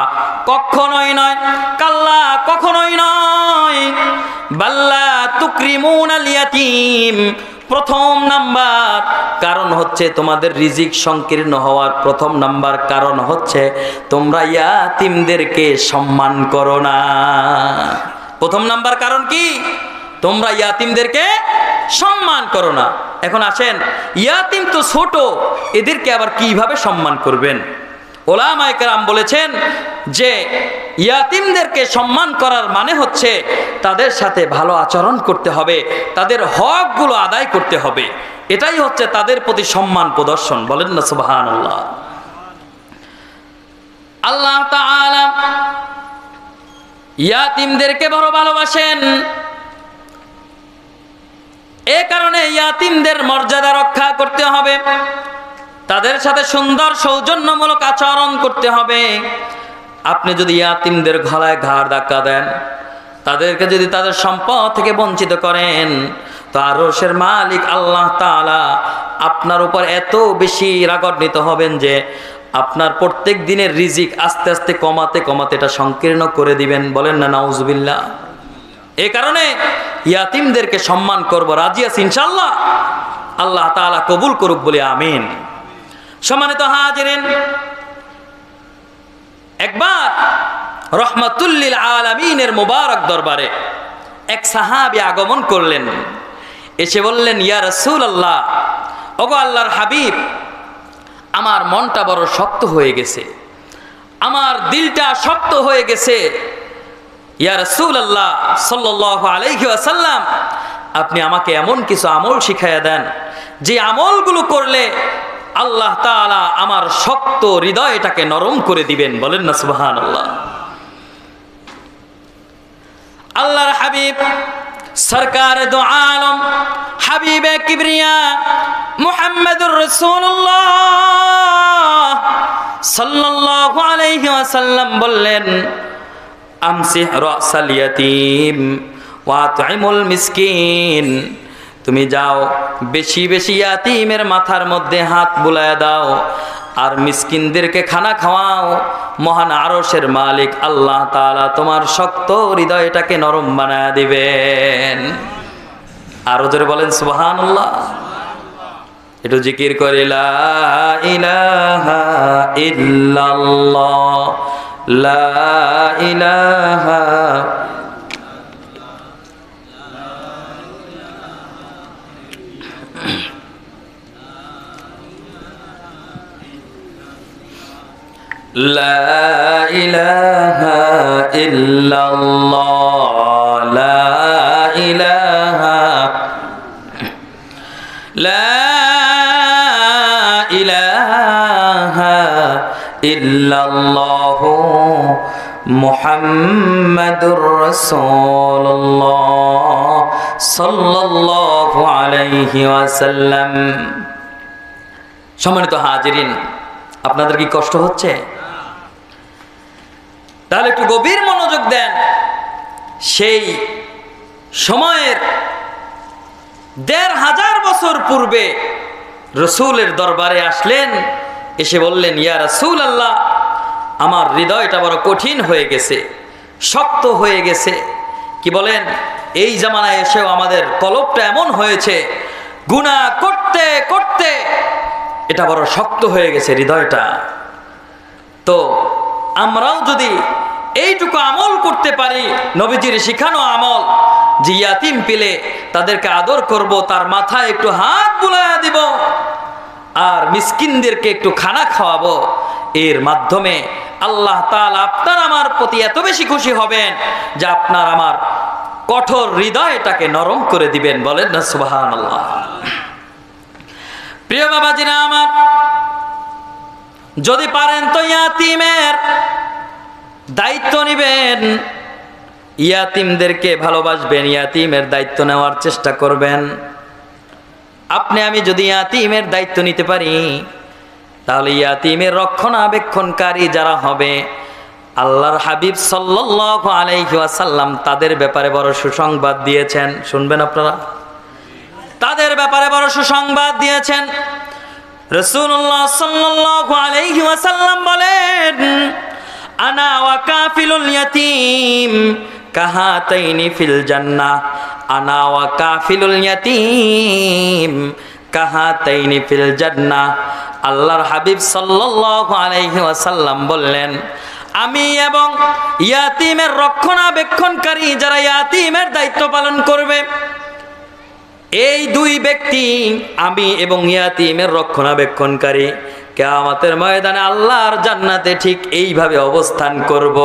কখনোই নয়, কাল্লা, কখনোই নয়, বাল্লা তুকরিমুনাল ইয়াতীম। প্রথম নাম্বার কারণ হচ্ছে তোমাদের রিজিক সংকীর্ণ হওয়ার প্রথম নাম্বার কারণ হচ্ছে তোমরা ইয়াতীমদেরকে সম্মান করো না। প্রথম নাম্বার কারণ কি? তোমরা ইয়াতীমদেরকে সম্মান করো না। এখন আসেন, ইয়াতীম তো ছোট, এদেরকে আবার কিভাবে সম্মান করবেন? ওলামায়ে কেরাম বলেছেন যে ইয়াতীমদেরকে সম্মান করার মানে হচ্ছে তাদের সাথে ভালো আচরণ করতে হবে, তাদের হকগুলো আদায় করতে হবে, এটাই হচ্ছে তাদের প্রতি সম্মান প্রদর্শন। বলেন না সুবহানাল্লাহ। আল্লাহ তাআলা ইয়াতীমদেরকে বড় ভালোবাসেন, এ কারণে ইয়াতীমদের মর্যাদা রক্ষা করতে হবে, তাদের সাথে সুন্দর সৌজন্যমূলক আচরণ করতে হবে। আপনি যদি ইয়াতীমদের গলায় ঘাড় ধাক্কা দেন, তাদেরকে যদি তাদের সম্পদ থেকে বঞ্চিত করেন, তো আরশের মালিক আল্লাহ তাআলা আপনার উপর এত বেশি রাগান্বিত হবেন যে আপনার প্রত্যেক দিনের রিজিক আস্তে আস্তে কমাতে কমাতে এটা সংকীর্ণ করে দিবেন। বলেন না নাউজুবিল্লাহ। এই কারণে ইয়াতীমদেরকে সম্মান করব, রাজি আছি ইনশাআল্লাহ। আল্লাহ তাআলা কবুল করুক বলে আমিন। সম্মানিত হাজিরিন, একবার রহমাতুল লিল আলামিনের মুবারক দরবারে এক সাহাবী আগমন করলেন, এসে বললেন, ইয়া রাসূলুল্লাহ, ওগো আল্লাহর হাবিব, আমার মনটা বড় শক্ত হয়ে গেছে, আমার দিলটা শক্ত হয়ে গেছে। ইয়া রাসূলুল্লাহ সাল্লাল্লাহু আলাইহি ওয়াসাল্লাম, আপনি আমাকে এমন কিছু আমল শিখাইয়া দেন যে আমলগুলো করলে আল্লাহ তাআলা আমার শক্ত হৃদয়টাকে নরম করে দিবেন। বলেন না সুবহানাল্লাহ। আল্লাহর হাবিব সরকার দো আলম হাবিবে কিবরিয়া মুহাম্মদুর রাসূলুল্লাহ সাল্লাল্লাহু আলাইহি ওয়াসাল্লাম বললেন, আমসিহ রাসাল ইয়াতীম ওয়া আত'ইমুল মিসকিন। তুমি যাও বেশি বেশি ইয়াতীমের মাথার মধ্যে হাত বুলায় দাও আর মিসকিনদেরকে খানা খাওয়াও। মহান আরশের মালিক আল্লাহ তাআলা তোমার শক্ত হৃদয়টাকে নরম বানায় দিবেন। আরো জোরে বলেন সুবহানাল্লাহ। একটু জিকির করে লা ইলাহা ইল্লাল্লাহ, লা ইলাহা লা ইলাহা ইল্লাল্লাহ, লা ইলাহা, লা ইলাহা ইল্লাল্লাহ মুহাম্মাদুর রাসূলুল্লাহ সাল্লাল্লাহু আলাইহি ওয়াসাল্লাম। সম্মানিত হাজিরিন, আপনাদের কি কষ্ট হচ্ছে? তাহলে একটু গভীর মনোযোগ দেন। সেই সময়ের ১৫০০ বছর পূর্বে রসুলের দরবারে আসলেন, এসে বললেন, ইয়া রাসূলুল্লাহ, আমার হৃদয়টা বড় কঠিন হয়ে গেছে, শক্ত হয়ে গেছে। কি বলেন, এই জামানায় এসেও আমাদের কলবটা এমন হয়েছে, গুনাহ করতে করতে এটা বড় শক্ত হয়ে গেছে হৃদয়টা। তো আমরাও যদি এইটুকু আমল করতে পারি, নবীজির শিখানো আমল, যে ইয়াতিম পেলে তাদেরকে আদর করব, তার মাথায় একটু হাত বুলাইয়া দিব, আর মিসকিনদেরকে একটু খানা খাওয়াবো, এর মাধ্যমে আল্লাহ তাআলা আপনার আমার প্রতি এত বেশি খুশি হবেন যে আপনার আমার কঠোর হৃদয়টাকে নরম করে দিবেন। বলেন না সুবহানাল্লাহ। প্রিয় বাবাজিরা আমার, যদি পারেন তো ইয়াতিমের দায়িত্ব নেবেন, ইয়াতিমদেরকে ভালোবাসবেন, ইয়াতিমের দায়িত্ব নেওয়ার চেষ্টা করবেন। আপনি আমি যদি ইয়াতিমের দায়িত্ব নিতে পারি, তাহলে ইয়াতিমের রক্ষণাবেক্ষণকারী যারা হবে, আল্লাহর হাবিব সাল্লাল্লাহু আলাইহি ওয়াসাল্লাম তাদের ব্যাপারে বড় সুসংবাদ দিয়েছেন। শুনবেন আপনারা, তাদের ব্যাপারে বড় সুসংবাদ দিয়েছেন। রাসূলুল্লাহ সাল্লাল্লাহু আলাইহি ওয়াসাল্লাম বলেন, আনা ওয়া কাফিলুল ইয়াতীম কাহাতাইনি ফিল জান্নাহ, আনা ওয়া কাফিলুল ইয়াতীম কাহাতাইনি ফিল জান্নাহ। আল্লাহর হাবিব সাল্লাল্লাহু আলাইহি ওয়াসাল্লাম বললেন, আমি এবং ইয়াতিমের রক্ষণাবেক্ষণকারী যারা ইয়াতিমের দায়িত্ব পালন করবে, এই দুই ব্যক্তি, আমি এবং ইয়াতিমের রক্ষণাবেক্ষণকারী, কিয়ামতের ময়দানে আল্লাহর জান্নাতে ঠিক এইভাবে অবস্থান করব।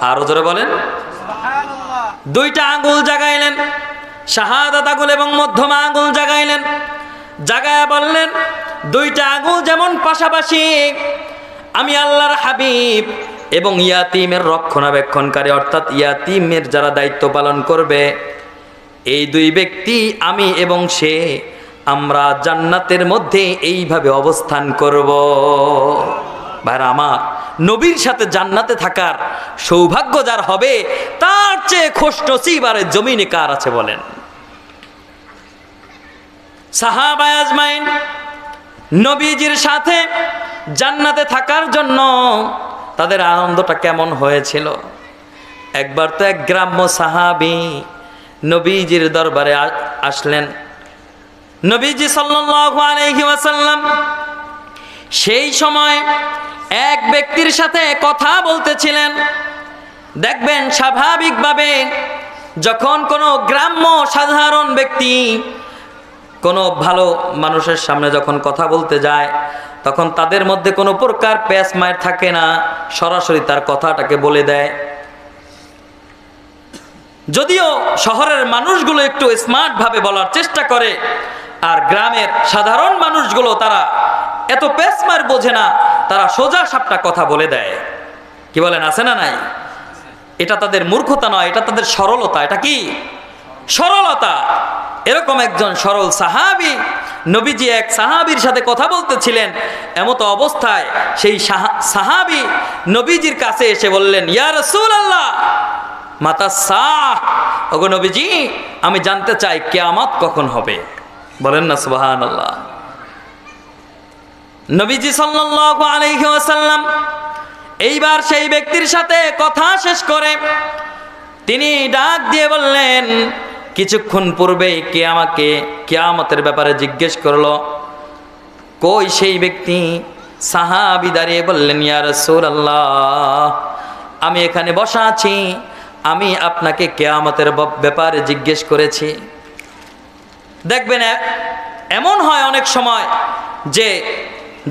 আরো জোরে বলেন সুবহানাল্লাহ। দুইটা আঙ্গুল জাগাইলেন, শাহাদাত আঙ্গুল এবং মধ্যমা আঙ্গুল জাগাইলেন, জাগায়া বললেন, দুইটা আঙ্গুল যেমন পাশাপাশি, আমি আল্লাহর হাবিব এবং ইয়াতিমের রক্ষণাবেক্ষণকারী, অর্থাৎ ইয়াতিমের যারা দায়িত্ব পালন করবে, এই দুই ব্যক্তি, আমি এবং সে, আমরা জান্নাতের মধ্যে এইভাবে অবস্থান করব। ভাইরা আমার, নবীর সাথে জান্নাতে থাকার সৌভাগ্য যার হবে, তার চেয়ে খুশনসিব আর জমিনে কার আছে বলেন? সাহাবায়ে আজমাইন নবীজির সাথে জান্নাতে থাকার জন্য তাদের আনন্দটা কেমন হয়েছিল। একবার তো এক গ্রাম্য সাহাবী নবীজির দরবারে আসলেন। নবীজি সাল্লাল্লাহু আলাইহি ওয়াসাল্লাম সেই সময় এক ব্যক্তির সাথে কথা বলতেছিলেন। দেখবেন স্বাভাবিকভাবে যখন কোনো গ্রাম্য সাধারণ ব্যক্তি কোনো ভালো মানুষের সামনে যখন কথা বলতে যায়, তখন তাদের মধ্যে কোনো প্রকার প্যাঁচ মায়ের থাকে না, সরাসরি তার কথাটাকে বলে দেয়। যদিও শহরের মানুষগুলো একটু স্মার্টভাবে বলার চেষ্টা করে, আর গ্রামের সাধারণ মানুষগুলো তারা এত পেসমার বোঝে না, তারা সোজা সাপটা কথা বলে দেয়। কি বলেন, আছে না নাই? এটা তাদের মূর্খতা নয়, এটা তাদের সরলতা। এটা কি সরলতা? এরকম একজন সরল সাহাবী, নবীজি এক সাহাবীর সাথে কথা বলতেছিলেন, এমত অবস্থায় সেই সাহাবী নবীজির কাছে এসে বললেন, ইয়া রাসূলুল্লাহ মাতা সাহ, ওগো নবীজি, আমি জানতে চাই কিয়ামত কখন হবে। বলেন না সুবহানাল্লাহ। নবীজি সাল্লাল্লাহু আলাইহি ওয়াসাল্লাম এইবার সেই ব্যক্তির সাথে কথা শেষ করে তিনি ডাক দিয়ে বললেন, কিছুক্ষণ পূর্বেই কে আমাকে কিয়ামতের ব্যাপারে জিজ্ঞেস করলো। কই সেই ব্যক্তি? সাহাবী দাঁড়িয়ে বললেন, ইয়া রাসূলুল্লাহ, আমি এখানে বসা আছি, আমি আপনাকে কিয়ামতের ব্যাপারে জিজ্ঞেস করেছি। দেখবেন এমন হয় অনেক সময় যে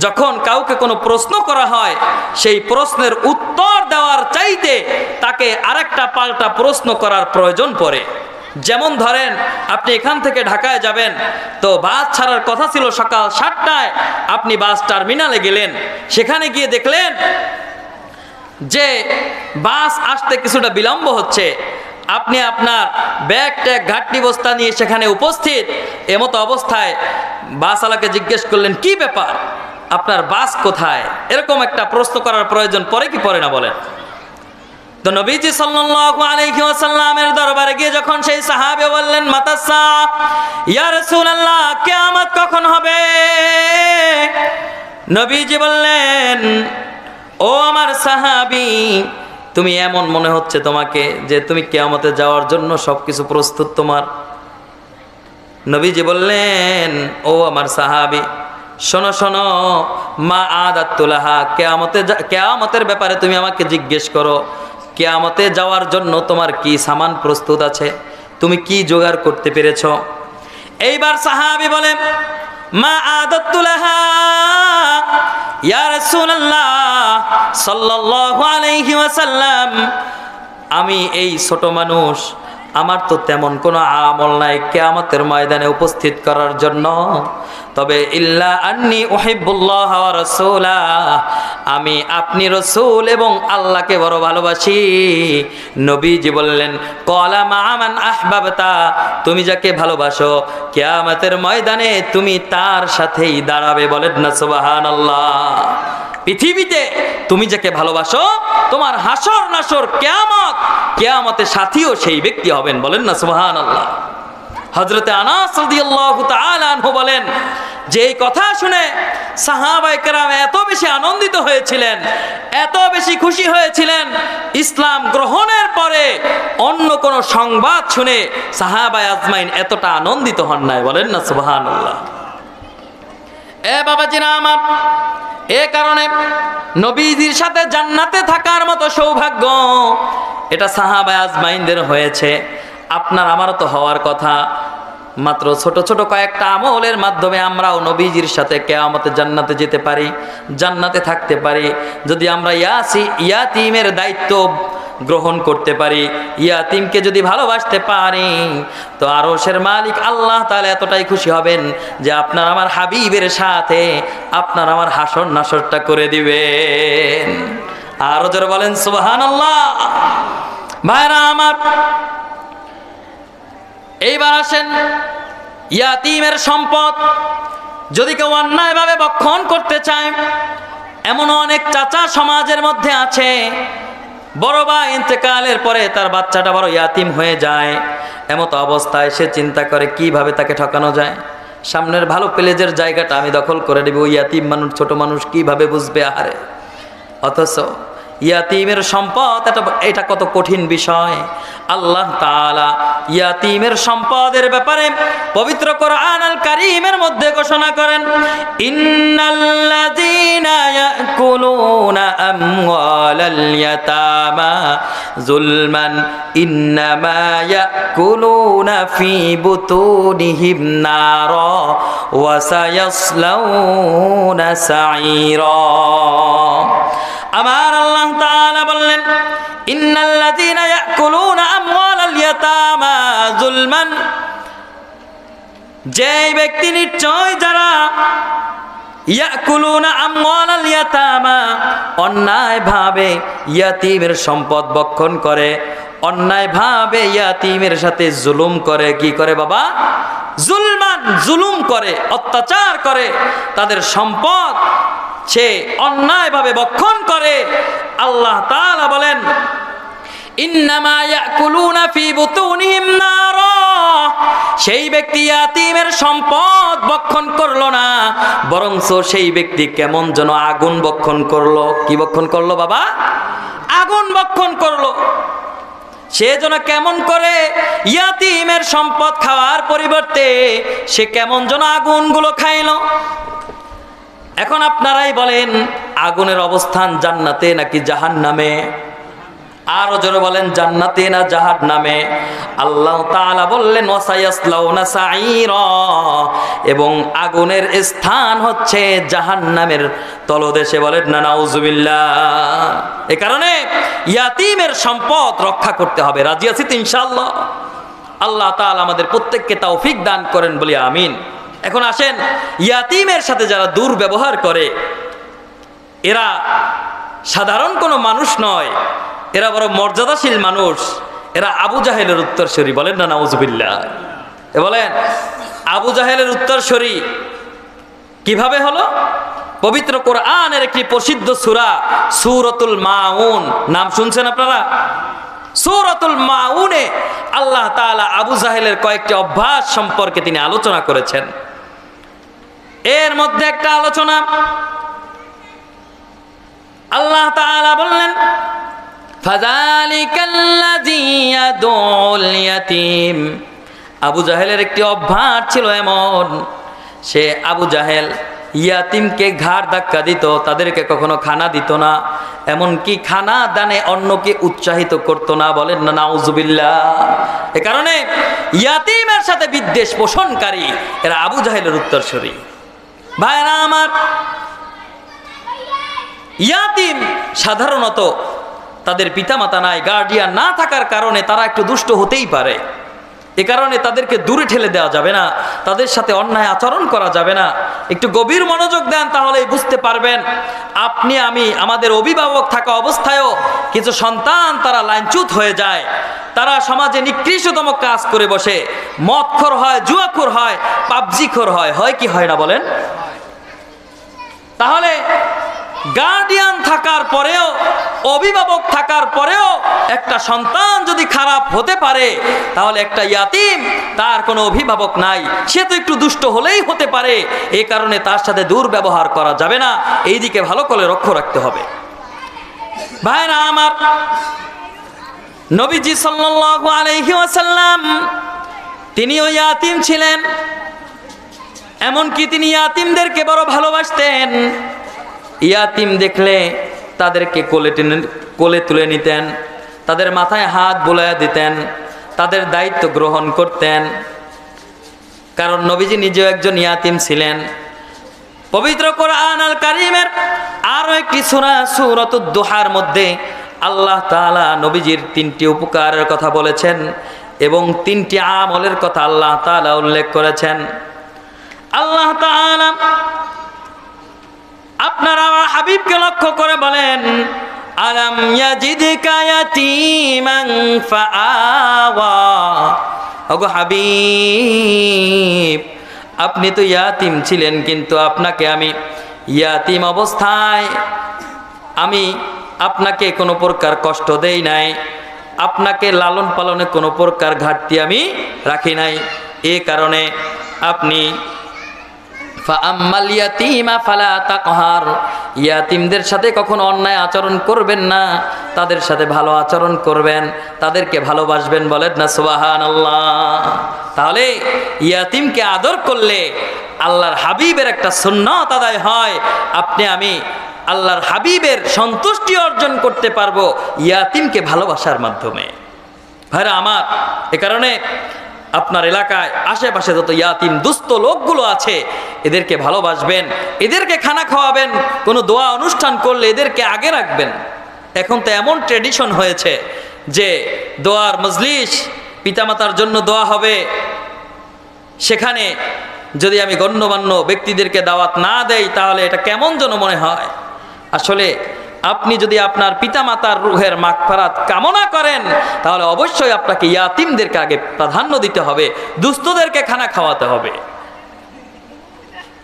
যখন কাউকে কোনো প্রশ্ন করা হয়, সেই প্রশ্নের উত্তর দেওয়ার চাইতে তাকে আরেকটা পাল্টা প্রশ্ন করার প্রয়োজন পড়ে। যেমন ধরেন, আপনি এখান থেকে ঢাকায় যাবেন, তো বাস ছাড়ার কথা ছিল সকাল 7টায়, আপনি বাস টার্মিনালে গেলেন, সেখানে গিয়ে দেখলেন যে বাস আসতে কিছুটা বিলম্ব হচ্ছে। আপনি আপনার ব্যাগ ট্যাগ ঘাটতি বস্তা নিয়ে সেখানে উপস্থিত, এমতো অবস্থায় বাসওয়ালাকে জিজ্ঞেস করলেন, কি ব্যাপার, আপনার বাস কোথায়? এরকম একটা প্রশ্ন করার প্রয়োজন পড়ে কি পড়ে না বলেন? তো নবীজি সাল্লাল্লাহু আলাইহি ওয়াসাল্লামের দরবারে গিয়ে যখন সেই সাহাবী বললেন মাতাসা, ইয়া রাসূলুল্লাহ কিয়ামত কখন হবে? নবীজি বললেন, ও আমার সাহাবী, তুমি এমন মনে হচ্ছে তোমাকে যে তুমি কিয়ামতে যাওয়ার জন্য সবকিছু প্রস্তুত তোমার। নবীজি বললেন, ও আমার সাহাবী, শোনো শোনো, মা আদাতুলাহা, কিয়ামতের ব্যাপারে তুমি আমাকে জিজ্ঞেস করো, কিয়ামতে যাওয়ার জন্য তোমার কি সামান প্রস্তুত আছে, তুমি কি জোগাড় করতে পেরেছো? এইবার সাহাবী বলেন, মা আদাতুলাহা ইয়া রাসূলুল্লাহ সাল্লাল্লাহু আলাইহি ওয়াসাল্লাম, আমি এই ছোট মানুষ, আমার তো তেমন কোনো আমল নাই কিয়ামতের ময়দানে উপস্থিত করার জন্য। তবে ইল্লা আন্নী উহিব্বুল্লাহ ওয়া রাসূলা, আমি আপনি রাসূল এবং আল্লাহকে বড় ভালোবাসি। নবীজি বললেন, ক্বালা মা মান আহবাবতা, তুমি যাকে ভালোবাসো কিয়ামতের ময়দানে তুমি তার সাথেই দাঁড়াবে। বলেন না সুবহানাল্লাহ। পৃথিবীতে তুমি যাকে ভালোবাসো, তোমার হাসর নাসর কিয়ামতে সাথীও সেই ব্যক্তি হবেন। বলেন না সুবহানাল্লাহ। হযরতে আনাস রাদিয়াল্লাহু তাআলা আনহু বলেন, যে এই কথা শুনে সাহাবায়ে কেরাম এত বেশি আনন্দিত হয়েছিলেন, এত বেশি খুশি হয়েছিলেন, ইসলাম গ্রহণের পরে অন্য কোন সংবাদ শুনে সাহাবায়ে আজমাইন এতটা আনন্দিত হন নাই। বলেন না সুবহানাল্লাহ। এ বাবাজিরা আমার, এ কারণে নবীজির সাথে জান্নাতে থাকার মতো সৌভাগ্য এটা সাহাবায়ে আজমাইনদের হয়েছে। আপনার আমারও তো হওয়ার কথা। মাত্র ছোট ছোট কয়েকটা আমলের মাধ্যমে আমরাও নবীজির সাথে কিয়ামতে জান্নাতে যেতে পারি, জান্নাতে থাকতে পারি। যদি আমরা ইয়াতীমের দায়িত্ব গ্রহণ করতে পারি, ইয়াতীমকে যদি ভালোবাসতে পারি, তো আরশের মালিক আল্লাহ তাআলা এতটাই খুশি হবেন যে আপনার আমার হাবিবের সাথে আপনার আমার হাসর নাসরটা করে দিবেন। আরো জোরে বলেন সুবহানাল্লাহ। ভাইরা আমার, এইবার আসেন, ইয়াতীমের সম্পদ যদি কেউ অন্যায়ভাবে ভক্ষণ করতে চায়, এমন অনেক চাচা সমাজের মধ্যে আছে, বড় ভাই ইন্তেকালের পরে তার বাচ্চাটা বড় ইয়াতীম হয়ে যায়। এমত অবস্থায় সে চিন্তা করে কিভাবে তাকে ঠকানো যায়, সামনের ভালো প্লেজের জায়গাটা আমি দখল করে দেব। ইয়াতীম মানুষ, ছোট মানুষ কিভাবে বুঝবে? আরে, অথচ ইয়াতীমের সম্পদ এটা কত কঠিন বিষয়। আল্লাহ তাআলা ইয়াতীমের সম্পদের ব্যাপারে পবিত্র কোরআন আল কারীমের মধ্যে ঘোষণা করেন, ইন্নাল্লাযীনা ইয়াকুলুনা আমওয়ালাল ইয়াতামা যুলমান ইন্নামা ইয়াকুলুনা ফি বুতুনিহিম নারা ওয়া সায়াসলাউনা সাঈরা। আমার আল্লাহ তাআলা বললেন, ইন্নাল্লাযীনা ইয়াকুলুনা আমওয়ালাল ইয়াতামা যুলমান, যে ব্যক্তি নিশ্চয় যারা ইয়াকুলুনা আমওয়ালাল ইয়াতামা অন্যায়ভাবে ইয়াতীমের সম্পদ ভক্ষণ করে, অন্যায়ভাবে ইয়াতীমের সাথে জুলুম করে। কি করে বাবা? জুলমান, জুলুম করে, অত্যাচার করে, তাদের সম্পদ সে অন্যায়ভাবে ভক্ষণ করে। আল্লাহ তাআলা বলেন, ইন্নামা ইয়াকুলুনা ফি বুতুনিহিম নারা, সেই ব্যক্তি ইয়াতীমের সম্পদ ভক্ষণ করলো না, বরঞ্চ সেই ব্যক্তি কেমন যেন আগুন ভক্ষণ করলো। কি ভক্ষণ করলো বাবা? আগুন ভক্ষণ করলো। সে যেন কেমন করে ইয়াতীমের সম্পদ খাওয়ার পরিবর্তে সে কেমন যেন আগুনগুলো খাইলো। এখন আপনারাই বলেন, আগুনের অবস্থান জান্নাতে নাকি জাহান্নামে? আরো জোরে বলেন, জান্নাতে না জাহান্নামে? আল্লাহ তাআলা বললেন ওয়াসায়াসলাউনা সাঈরা, এবং আগুনের স্থান হচ্ছে জাহান্নামের তলদেশে। বলেন না নাউজুবিল্লাহ। এই কারণে ইয়াতীমের সম্পদ রক্ষা করতে হবে। রাজি আছি তো ইনশাআল্লাহ? আল্লাহ তাআলা আমাদের প্রত্যেককে তৌফিক দান করেন, বলি আমিন। এখন আসেন, ইয়াতীমের সাথে যারা দুর্ব্যবহার করে, এরা সাধারণ কোনো মানুষ নয়, এরা বড় মর্যাদাশীল মানুষ। এরা আবু জাহেলের উত্তরসূরি। বলেন না নাউজুবিল্লাহ। বলেন, আবু জাহেলের উত্তরসূরি কিভাবে হলো? পবিত্র কোরআনের একটি প্রসিদ্ধ সূরা সূরাতুল মাউন, নাম শুনছেন আপনারা? সূরাতুল মাউনে আল্লাহ তাআলা আবু জাহেলের কয়েকটি অভ্যাস সম্পর্কে তিনি আলোচনা করেছেন। এর মধ্যে একটা আলোচনা আল্লাহ তাআলা বললেন, ফাযালিকাল্লাযী ইয়াদুল ইয়াতীম। আবু জাহেলের একটি অভ্যাস ছিল এমন, সে আবু জাহেল ইয়াতিমকে ঘাড় ধাক্কা দিত, তাদেরকে কখনো খানা দিত না, এমনকি খানা দানে অন্যকে উৎসাহিত করত না। বলেন না নাউজুবিল্লাহ। এ কারণে ইয়াতিমের সাথে বিদ্বেষ পোষণকারী এরা আবু জাহেলের উত্তরসূরি। ভাইরা আমার, ইয়াতিম সাধারণত তাদের পিতামাতা নাই, গার্ডিয়ান না থাকার কারণে তারা একটু দুষ্ট হতেই পারে। এ কারণে তাদেরকে দূরে ঠেলে দেওয়া যাবে না, তাদের সাথে অন্যায় আচরণ করা যাবে না। একটু গভীর মনোযোগ দেন, তাহলেই বুঝতে পারবেন। আপনি আমি আমাদের অভিভাবক থাকা অবস্থায়ও কিছু সন্তান তারা লাইনচ্যুত হয়ে যায়, তারা সমাজে নিকৃষ্টতম কাজ করে বসে, মদখোর হয়, জুয়াখোর হয়, পাবজিখোর হয়, হয় কি হয় না বলেন? তাহলে গার্ডিয়ান থাকার পরেও, অভিভাবক থাকার পরেও একটা সন্তান যদি খারাপ হতে পারে, তাহলে একটা ইয়াতিম, তার কোনো অভিভাবক নাই, সে তো একটু দুষ্ট হলেই হতে পারে। এই কারণে তার সাথে দুর্ব্যবহার করা যাবে না, এই দিকে ভালো করে লক্ষ্য রাখতে হবে। ভাইরা আমার, নবীজি সাল্লাল্লাহু আলাইহি ওয়াসাল্লাম তিনিও ইয়াতিম ছিলেন, এমনকি তিনি ইয়াতিমদেরকে বড় ভালোবাসতেন। ইয়াতিম দেখলে তাদেরকে কোলে তুলে নিতেন, তাদের মাথায় হাত বুলাইয়া দিতেন, তাদের দায়িত্ব গ্রহণ করতেন, কারণ নবীজি নিজেও একজন ইয়াতিম ছিলেন। পবিত্র কোরআন আল কারীমের আরো একটি সূরা সূরাতুদ দুহার মধ্যে আল্লাহ তাআলা নবীজির 3টি উপকারের কথা বলেছেন এবং 3টি আমলের কথা আল্লাহ তাআলা উল্লেখ করেছেন। আল্লাহ তাআলা আপনারা আমার হাবিবকে লক্ষ্য করে বলেন, আলাম ইয়াজিদকা ইয়াতীমান ফাআওয়া। ওগো হাবিব, আপনি তো ইয়াতিম ছিলেন, কিন্তু আপনাকে আমি ইয়াতিম অবস্থায় আমি আপনাকে কোনো প্রকার কষ্ট দেই নাই, আপনাকে লালন পালনে কোনো প্রকার ঘাটতি আমি রাখি নাই। এই কারণে আপনি ফাআম্মাল ইয়াতীমা ফালা তাকহার, ইয়াতিমদের সাথে কখনো অন্যায় আচরণ করবেন না, তাদের সাথে ভালো আচরণ করবেন, তাদেরকে ভালোবাসবেন। বলেন না সুবহানাল্লাহ। তাহলে ইয়াতিমকে আদর করলে আল্লাহর হাবিবের একটা সুন্নাত আদায় হয়। আপনি আমি আল্লাহর হাবিবের সন্তুষ্টি অর্জন করতে পারবো ইয়াতিমকে ভালোবাসার মাধ্যমে। ভাইরা আমার, এ কারণে আপনার এলাকায় আশেপাশে যত ইয়াতিম দুস্থ লোকগুলো আছে, এদেরকে ভালোবাসবেন, এদেরকে খানা খাওয়াবেন, কোনো দোয়া অনুষ্ঠান করলে এদেরকে আগে রাখবেন। এখন তো এমন ট্রেডিশন হয়েছে যে দোয়ার মজলিস, পিতামাতার জন্য দোয়া হবে, সেখানে যদি আমি গণ্যমান্য ব্যক্তিদেরকে দাওয়াত না দেই তাহলে এটা কেমন যেন মনে হয়। আসলে আপনি যদি আপনার পিতামাতার রুহের মাগফিরাত কামনা করেন, তাহলে অবশ্যই আপনাকে ইয়াতিমদেরকে আগে প্রাধান্য দিতে হবে, দুস্থদেরকে খানা খাওয়াতে হবে।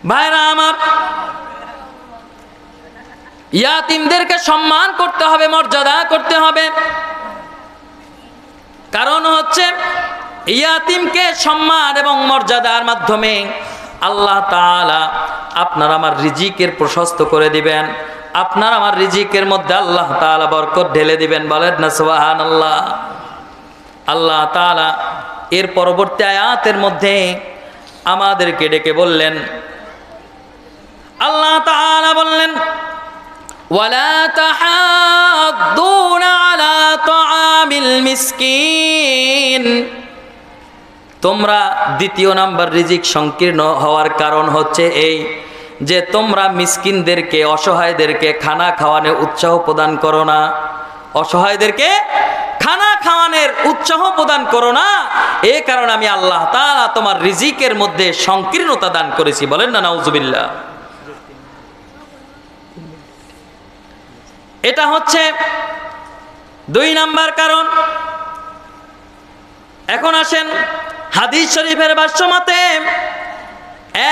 ভাইরা আমার, ইয়াতিমদেরকে সম্মান করতে হবে, মর্যাদা করতে হবে। কারণ হচ্ছে ইয়াতিমকে সম্মান এবং মর্যাদার মাধ্যমে আল্লাহ তাআলা আপনার আমার রিজিকের প্রশস্ত করে দিবেন, আপনার আমার রিজিকের মধ্যে আল্লাহ তাআলা বরকত ঢেলে দিবেন। বলেন না সুবহানাল্লাহ। আল্লাহ তাআলা এর পরবর্তী আয়াতের মধ্যে আমাদেরকে ডেকে বললেন, আল্লাহ তাআলা বললেন, ওয়ালা তাহাদ্দুনা আলা তাআমিল মিসকিন। তোমরা দ্বিতীয় নাম্বার রিজিক সংকীর্ণ হওয়ার কারণ হচ্ছে এই যে তোমরা মিসকিনদেরকে, অসহায়দেরকে খানা খাওয়ানোর উৎসাহ প্রদান করো না, অসহায়দেরকে খানা খাওয়ানোর উৎসাহ প্রদান করো না। এই কারণে আমি আল্লাহ তাআলা তোমার রিজিকের মধ্যে সংকীর্ণতা দান করেছি। বলেন না নাউজুবিল্লাহ। এটা হচ্ছে 2 নাম্বার কারণ। এখন আসেন হাদিস শরীফের ভাষ্য মতে,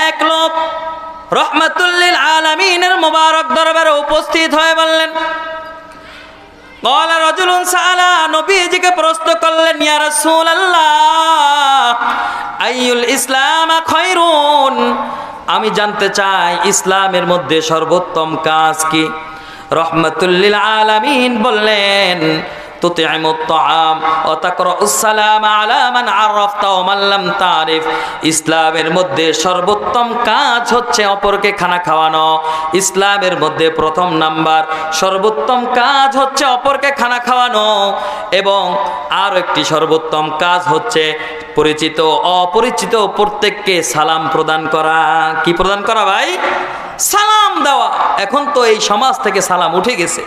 এক লোক রহমাতুল লিল আলামিনের মুবারক দরবারে উপস্থিত হয়ে বললেন, ক্বালা রাজুলুন সাআলা, নবীজিকে প্রশ্ন করলেন, ইয়া রাসূলুল্লাহ আইয়ুল ইসলাম খায়রুন, আমি জানতে চাই ইসলামের মধ্যে সর্বোত্তম কাজ কি? রহমাতুল লিল আলামিন বললেন, তুতি'মুত তাআম ওয়া তাকরাউস সালাম আলা মান আরাফতা ওয়া মান লাম তারিফ। ইসলামের মধ্যে সর্বোত্তম কাজ হচ্ছে অপরকে খানা খাওয়ানো। ইসলামের মধ্যে প্রথম নাম্বার সর্বোত্তম কাজ হচ্ছে অপরকে খানা খাওয়ানো, এবং আর একটি সর্বোত্তম কাজ হচ্ছে পরিচিত অপরিচিত প্রত্যেককে সালাম প্রদান করা। কি প্রদান করা ভাই? সালাম দেওয়া। এখন তো এই সমাজ থেকে সালাম উঠে গেছে।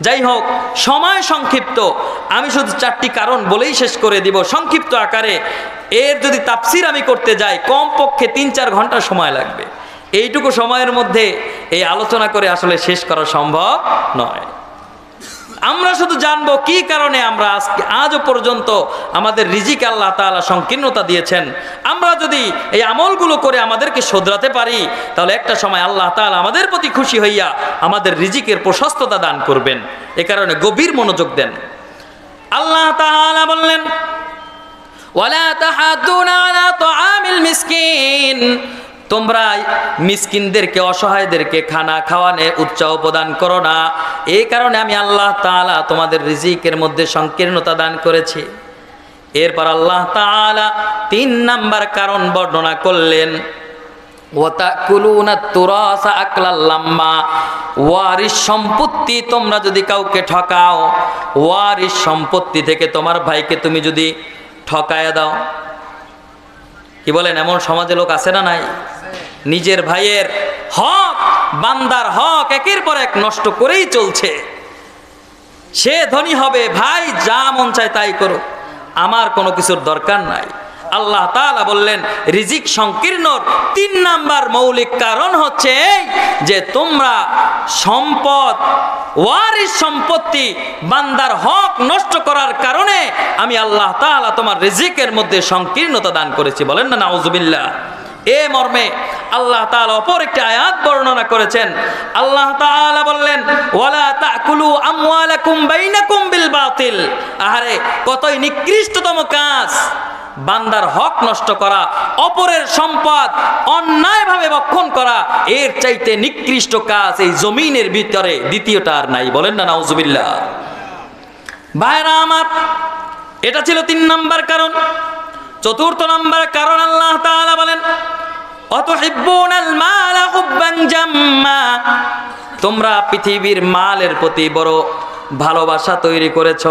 যাই হোক, সময় সংক্ষিপ্ত, আমি শুধু 4টি কারণ বলেই শেষ করে দিব সংক্ষিপ্ত আকারে। এর যদি তাফসির আমি করতে যাই কমপক্ষে 3-4 ঘন্টা সময় লাগবে। এইটুকু সময়ের মধ্যে এই আলোচনা করে আসলে শেষ করা সম্ভব নয়। আমরা শুধু জানবো কি কারণে আমরা আজও পর্যন্ত আমাদের রিজিক আল্লাহ তাআলা সংকীর্ণতা দিয়েছেন। আমরা যদি এই আমলগুলো করে আমাদেরকে শোধরাতে পারি, তাহলে একটা সময় আল্লাহ তাআলা আমাদের প্রতি খুশি হইয়া আমাদের রিজিকের প্রশস্ততা দান করবেন। এ কারণে গভীর মনোযোগ দেন। আল্লাহ তাআলা বললেন, ওয়ালা তাহাদ্দুনা আলা তাআমিল মিসকিন, তোমরা মিসকিনদেরকে অসহায়দেরকে খানা খাওয়ানে উৎসাহ প্রদান করো না। এই কারণে আমি আল্লাহ তাআলা তোমাদের রিজিকের মধ্যে সংকীর্ণতা দান করেছি। এরপর আল্লাহ তাআলা 3 নাম্বার কারণ বর্ণনা করলেন, ওয়াতাকুলুনা তুরাসা আকলাল লাম্মা, ওয়ারিস সম্পত্তি তোমরা যদি কাউকে ঠকাও, ওয়ারিস সম্পত্তি থেকে তোমার ভাইকে তুমি যদি ঠকায়া দাও। কি বলেন, এমন সমাজে লোক আছে না নাই? নিজের ভাইয়ের হক, বান্দার হক একের পর এক নষ্ট করেই চলছে। সে ধনী হবে, ভাই যা মন চায় তাই করো, আমার কোনো কিছুর দরকার নাই। আল্লাহ তাআলা বললেন, রিজিক সংকীর্ণর 3 নাম্বার মৌলিক কারণ হচ্ছে এই যে তোমরা সম্পদ, ওয়ারিস সম্পত্তি, বান্দার হক নষ্ট করার কারণে আমি আল্লাহ তাআলা তোমার রিজিকের মধ্যে সংকীর্ণতা দান করেছি। বলেন না নাউজুবিল্লাহ। এ মর্মে আল্লাহ তাআলা অপর একটি আয়াত বর্ণনা করেছেন। আল্লাহ তাআলা বললেন, ওয়ালা তাকুলু আমওয়ালাকুম বাইনাকুম বিল বাতিল। আহারে, কতই নিকৃষ্টতম কাজ বান্দার হক নষ্ট করা, অপরের সম্পদ অন্যায়ভাবে ভক্ষণ করা। এর চাইতে নিকৃষ্ট কাজ এই জমিনের ভিতরে দ্বিতীয়টা আর নাই। বলেন না নাউজুবিল্লাহ। ভাইরা আমার, এটা ছিল 3 নাম্বার কারণ। 4র্থ নাম্বার কারণ আল্লাহ তাআলা বলেন, অতুহিব্বুনাল মালা হুব্বান জাম্মা, তোমরা পৃথিবীর মালের প্রতি বড় ভালোবাসা তৈরি করেছ।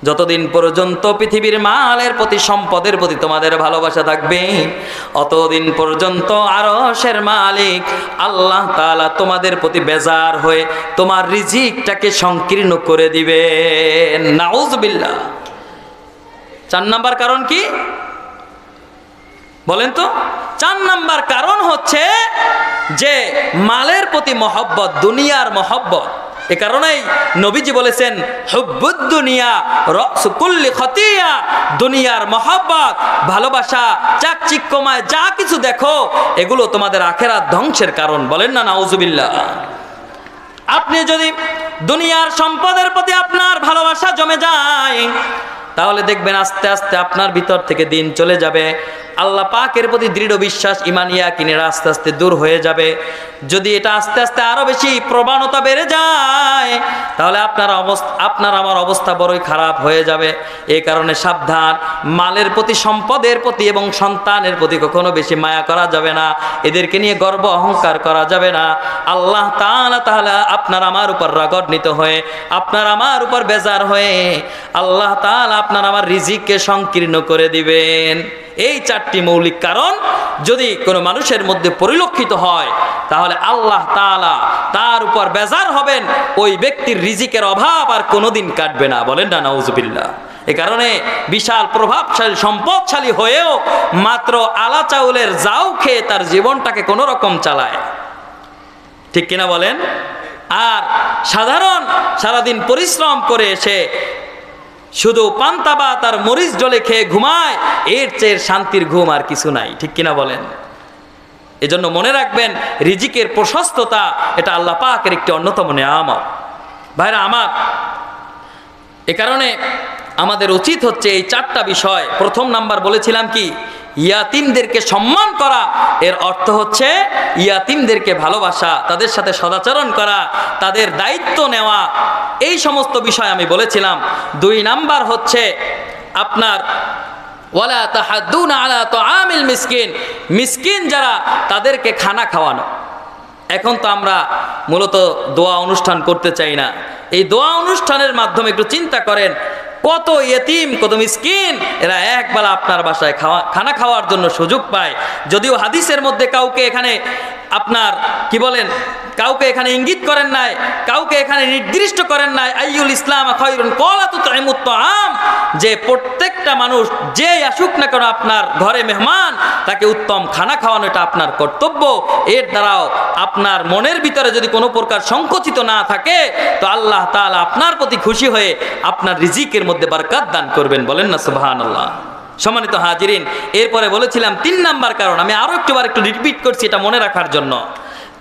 যতদিন পর্যন্ত পৃথিবীর মালের প্রতি, সম্পদের প্রতি তোমাদের ভালোবাসা থাকবে, অতদিন পর্যন্ত আরশের মালিক আল্লাহ তাআলা তোমাদের প্রতি বেজার হয়ে তোমার রিজিকটাকে সংকীর্ণ করে দিবেন। নাউজুবিল্লাহ। 4 নাম্বার কারণ কি বলেন তো? 4 নাম্বার কারণ হচ্ছে যে মালের প্রতি মহব্বত, দুনিয়ার মহব্বত। এ কারণেই নবীজি বলেছেন, হুব্বুদ দুনিয়া রাসু কুল্লি খতিয়া, দুনিয়ার মহব্বত, ভালোবাসা, চাকচিক্যময় যা কিছু দেখো এগুলো তোমাদের আখিরাত ধ্বংসের কারণ। বলেন না নাউজুবিল্লাহ। আপনি যদি দুনিয়ার সম্পদের প্রতি আপনার ভালোবাসা জমে যায়, তাহলে দেখবেন আস্তে আস্তে আপনার ভিতর থেকে দিন চলে যাবে। আল্লাহ পাকের প্রতি দৃঢ় বিশ্বাস, ইমানিয়া কিনেরা আস্তে আস্তে দূর হয়ে যাবে। যদি এটা আস্তে আস্তে আরো বেশি প্রবণতা বেড়ে যায়, তাহলে আপনার আমার অবস্থা বড়ই খারাপ হয়ে যাবে। এই কারণে সাবধান, মালের প্রতি, সম্পদের প্রতি এবং সন্তানের প্রতি কখনো বেশি মায়া করা যাবে না। এদেরকে নিয়ে গর্ব অহংকার করা যাবে না। আল্লাহ তাআলা আপনার আমার উপর রাগান্বিত হয়ে, আপনার আমার উপর বেজার হয়ে আল্লাহ তাআলা আপনার আমার রিজিককে সংকীর্ণ করে দিবেন। এই 4টি মৌলিক কারণ যদি কোনো মানুষের মধ্যে পরিলক্ষিত হয়, তাহলে আল্লাহ তাআলা তার উপর বেজার হবেন। ওই ব্যক্তির রিজিকের অভাব আর কোনোদিন কাটবে না। বলেন না নাউজুবিল্লাহ। এ কারণে বিশাল প্রভাবশালী, সম্পদশালী হয়েও মাত্র আলা চাউলের জাউ খেয়ে তার জীবনটাকে কোনো রকম চালায়। ঠিক কিনা বলেন? আর সাধারণ সারাদিন পরিশ্রম করে এসে শুধু পান্তা ভাত আর মরিচ জলে খেয়ে ঘুমায়, এর চেয়ে শান্তির ঘুম আর কিছু নাই। ঠিক কিনা বলেন? এজন্য মনে রাখবেন, রিজিকের প্রশস্ততা এটা আল্লাহ পাকের একটি অন্যতম নেয়ামত। ভাইরা আমার, এ কারণে আমাদের উচিত হচ্ছে এই 4টা বিষয়। প্রথম নাম্বার বলেছিলাম কি, ইয়াতিমদেরকে সম্মান করা। এর অর্থ হচ্ছে ইয়াতিমদেরকে ভালোবাসা, তাদের সাথে সদাচরণ করা, তাদের দায়িত্ব নেওয়া, এই সমস্ত বিষয় আমি বলেছিলাম। 2 নাম্বার হচ্ছে আপনার ওয়ালা তাহাদ্দুনা আলা তুআমিল মিসকিন, মিসকিন যারা তাদেরকে খানা খাওয়ানো। এখন তো আমরা মূলত দোয়া অনুষ্ঠান করতে চাই না। এই দোয়া অনুষ্ঠানের মাধ্যমে একটু চিন্তা করেন, কত ইয়েতিম, কত মিসকিন এরা একবেলা আপনার বাসায় খানা খাওয়ার জন্য সুযোগ পায়। যদিও হাদিসের মধ্যে কাউকে এখানে আপনার কি বলেন, কাউকে এখানে ইঙ্গিত করেন নাই, কাউকে এখানে নির্দিষ্ট করেন নাই আইয়ুল ইসলাম খায়রুন ক্বালা তুতঈমুত তাআম, যে প্রত্যেকটা মানুষ যে আসুক না কেন আপনার ঘরে মেহমান, তাকে উত্তম খানা খাওয়ানো এটা আপনার কর্তব্য। এর দ্বারাও আপনার মনের ভিতরে যদি কোনো প্রকার সংকুচিত না থাকে, তো আল্লাহ তাআলা আপনার প্রতি খুশি হয়ে আপনার রিজিকের মধ্যে বরকত দান করবেন। বলেন না সুবহানাল্লাহ। সম্মানিত হাজিরিন, এরপরে বলেছিলাম 3 নাম্বার কারণ, আমি আরো একটু রিপিট করছি এটা মনে রাখার জন্য।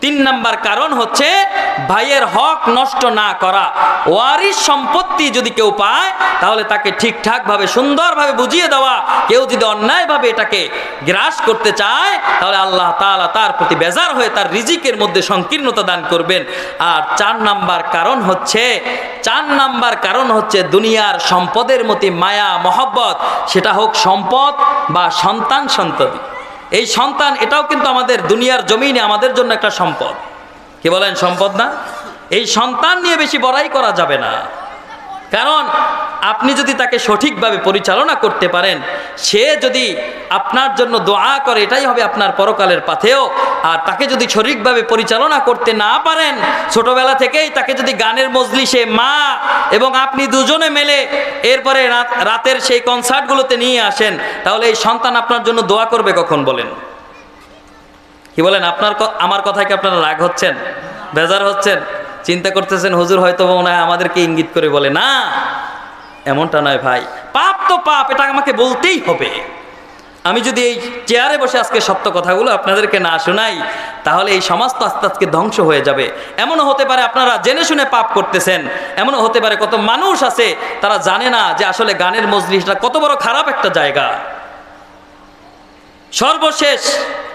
3 নাম্বার কারণ হচ্ছে ভাইয়ের হক নষ্ট না করা। ওয়ারিশ সম্পত্তি যদি কেউ পায়, তাহলে তাকে ঠিকঠাকভাবে সুন্দরভাবে বুঝিয়ে দেওয়া। কেউ যদি অন্যায়ভাবে এটাকে গ্রাস করতে চায়, তাহলে আল্লাহ তাআলা তার প্রতি বেজার হয়ে তার রিজিকের মধ্যে সংকীর্ণতা দান করবেন। আর 4 নাম্বার কারণ হচ্ছে দুনিয়ার সম্পদের মতো মায়া মহব্বত, সেটা হোক সম্পদ বা সন্তান সন্ততি। এই সন্তান এটাও কিন্তু আমাদের দুনিয়ার জমিনে আমাদের জন্য একটা সম্পদ। কি বলেন, সম্পদ না? এই সন্তান নিয়ে বেশি বড়াই করা যাবে না। কারণ আপনি যদি তাকে সঠিকভাবে পরিচালনা করতে পারেন, সে যদি আপনার জন্য দোয়া করে, এটাই হবে আপনার পরকালের পাথেয়। আর তাকে যদি সঠিকভাবে পরিচালনা করতে না পারেন, ছোটবেলা থেকেই তাকে যদি গানের মজলিসে মা এবং আপনি দুজনে মিলে এরপরে রাতের সেই কনসার্টগুলোতে নিয়ে আসেন, তাহলে এই সন্তান আপনার জন্য দোয়া করবে কখন বলেন? কি বলেন? আমার কথায় কি আপনারা রাগ হচ্ছেন, বেজার হচ্ছেন, চিন্তা করতেছেন হুজুর হয়তো মনে হয় আমাদেরকে ইঙ্গিত করে বলে? না, এমনটা নয় ভাই। পাপ তো পাপ, এটা আমাকে বলতেই হবে। আমি যদি এই চেয়ারে বসে আজকে সত্য কথাগুলো আপনাদেরকে না শোনাই, তাহলে এই সমাজ তো আস্তে আস্তে ধ্বংস হয়ে যাবে। এমনও হতে পারে আপনারা জেনে শুনে পাপ করতেছেন, এমনও হতে পারে কত মানুষ আছে তারা জানে না যে আসলে গানের মজলিসটা কত বড় খারাপ একটা জায়গা। সর্বশেষ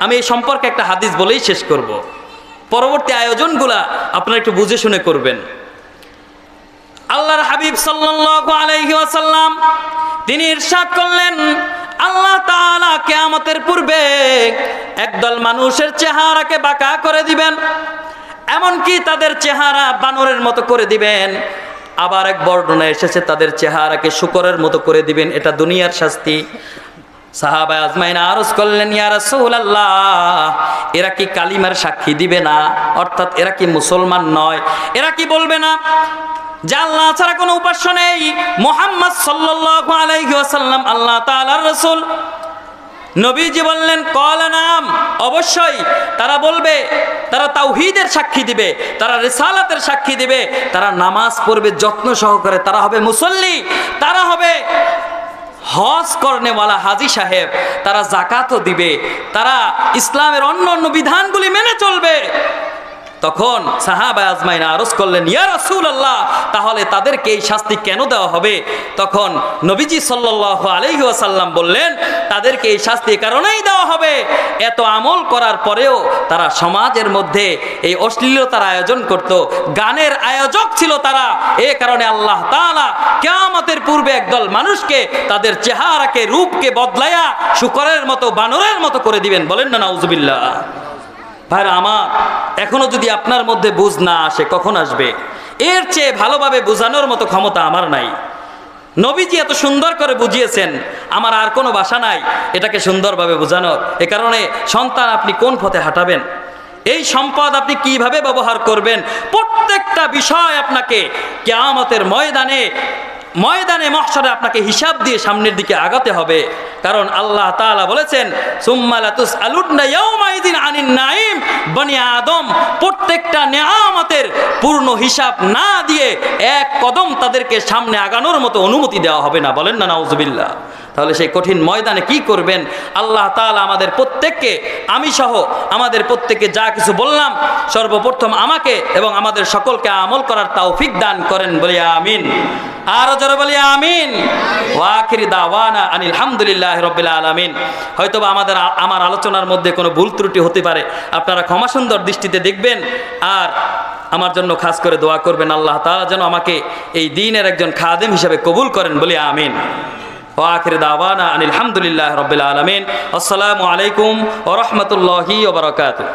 আমি এই সম্পর্কে একটা হাদিস বলেই শেষ করব। পরবর্তী আয়োজনগুলা আপনারা একটু বুঝে শুনে করবেন। আল্লাহর হাবিব সাল্লাল্লাহু আলাইহি ওয়াসাল্লাম তিনি ইরশাদ করলেন, আল্লাহ তাআলা কিয়ামতের পূর্বে একদল মানুষের চেহারাকে বাঁকা করে দিবেন, এমনকি তাদের চেহারা বানরের মতো করে দিবেন। আবার এক বর্ণনা এসেছে তাদের চেহারাকে শূকরের মতো করে দিবেন। এটা দুনিয়ার শাস্তি। সাহাবা আজমাইন আরজ করলেন, ইয়া রাসূলুল্লাহ, এরা কি কালিমার সাক্ষী দিবে না? অর্থাৎ এরা কি মুসলমান নয়? এরা কি বলবে না যে আল্লাহ ছাড়া কোনো উপাস্য নেই, মুহাম্মদ সাল্লাল্লাহু আলাইহি ওয়াসাল্লাম আল্লাহ তাআলার রাসূল? নবীজি বললেন, ক্বালা নাম, অবশ্যই তারা বলবে। তারা তাওহীদের সাক্ষী দিবে, তারা রিসালাতের সাক্ষী দিবে, তারা নামাজ পড়বে যত্ন সহকারে, তারা হবে মুসল্লি, তারা হবে হজ করনেওয়ালা হাজি সাহেব, তারা যাকাতও দিবে, তারা ইসলামের অন্য অন্য বিধানগুলি মেনে চলবে। তখন সাহাবা আজমাইন আরজ করলেন, ইয়া রাসূলুল্লাহ, তাহলে তাদেরকে এই শাস্তি কেন দেওয়া হবে? তখন নবীজি সাল্লাল্লাহু আলাইহি ওয়াসাল্লাম বললেন, তাদেরকে এই শাস্তি কারণেই দেওয়া হবে, এত আমল করার পরেও তারা সমাজের মধ্যে এই অশ্লীলতার আয়োজন করত, গানের আয়োজক ছিল তারা। এ কারণে আল্লাহ তাআলা কিয়ামতের পূর্বে একদল মানুষকে তাদের চেহারাকে, রূপকে বদলায়া শূকরের মতো, বানরের মতো করে দিবেন। বলেন না নাউজুবিল্লাহ। ভাইরা আমার, এখনো যদি আপনার মধ্যে বুঝ না আসে, কখন আসবে? এর চেয়ে ভালোভাবে বোঝানোর মতো ক্ষমতা আমার নাই। নবীজি এত সুন্দর করে বুঝিয়েছেন, আমার আর কোনো ভাষা নাই এটাকে সুন্দরভাবে বোঝানোর। এ কারণে সন্তান আপনি কোন পথে হাঁটাবেন, এই সম্পদ আপনি কিভাবে ব্যবহার করবেন, প্রত্যেকটা বিষয় আপনাকে কিয়ামতের ময়দানে মাহশারে আপনাকে হিসাব দিয়ে সামনের দিকে আগাতে হবে। কারণ আল্লাহ তাআলা বলেছেন, সুম্মা লাতুসআলুনা ইয়াওমাইযিন আনিন নাঈম, বনি আদম প্রত্যেকটা নেয়ামতের পূর্ণ হিসাব না দিয়ে এক কদম তাদেরকে সামনে আগানোর মতো অনুমতি দেওয়া হবে না। বলেন না নাউজুবিল্লাহ। তাহলে সেই কঠিন ময়দানে কি করবেন? আল্লাহ তাআলা আমাদের প্রত্যেককে, আমি সহ আমাদের প্রত্যেককে যা কিছু বললাম, সর্বপ্রথম আমাকে এবং আমাদের সকলকে আমল করার তৌফিক দান করেন, বলি আমিন। আর জোরে বলি আমিন। ওয়া আখিরি দাওয়ানা আনিল হামদুলিল্লাহি রাব্বিল আলামিন। হয়তোবা আমার আলোচনার মধ্যে কোনো ভুল ত্রুটি হতে পারে, আপনারা ক্ষমা সুন্দর দৃষ্টিতে দেখবেন আর আমার জন্য খাস করে দোয়া করবেন, আল্লাহ তাআলা যেন আমাকে এই দ্বীনের একজন খাদেম হিসেবে কবুল করেন, বলি আমিন। ওয়া আখিরি দাওয়ানা আনিল হামদুলিল্লাহি রাব্বিল আলামিন। আসসালামু আলাইকুম ওয়া রাহমাতুল্লাহি ওয়া বারাকাতুহু।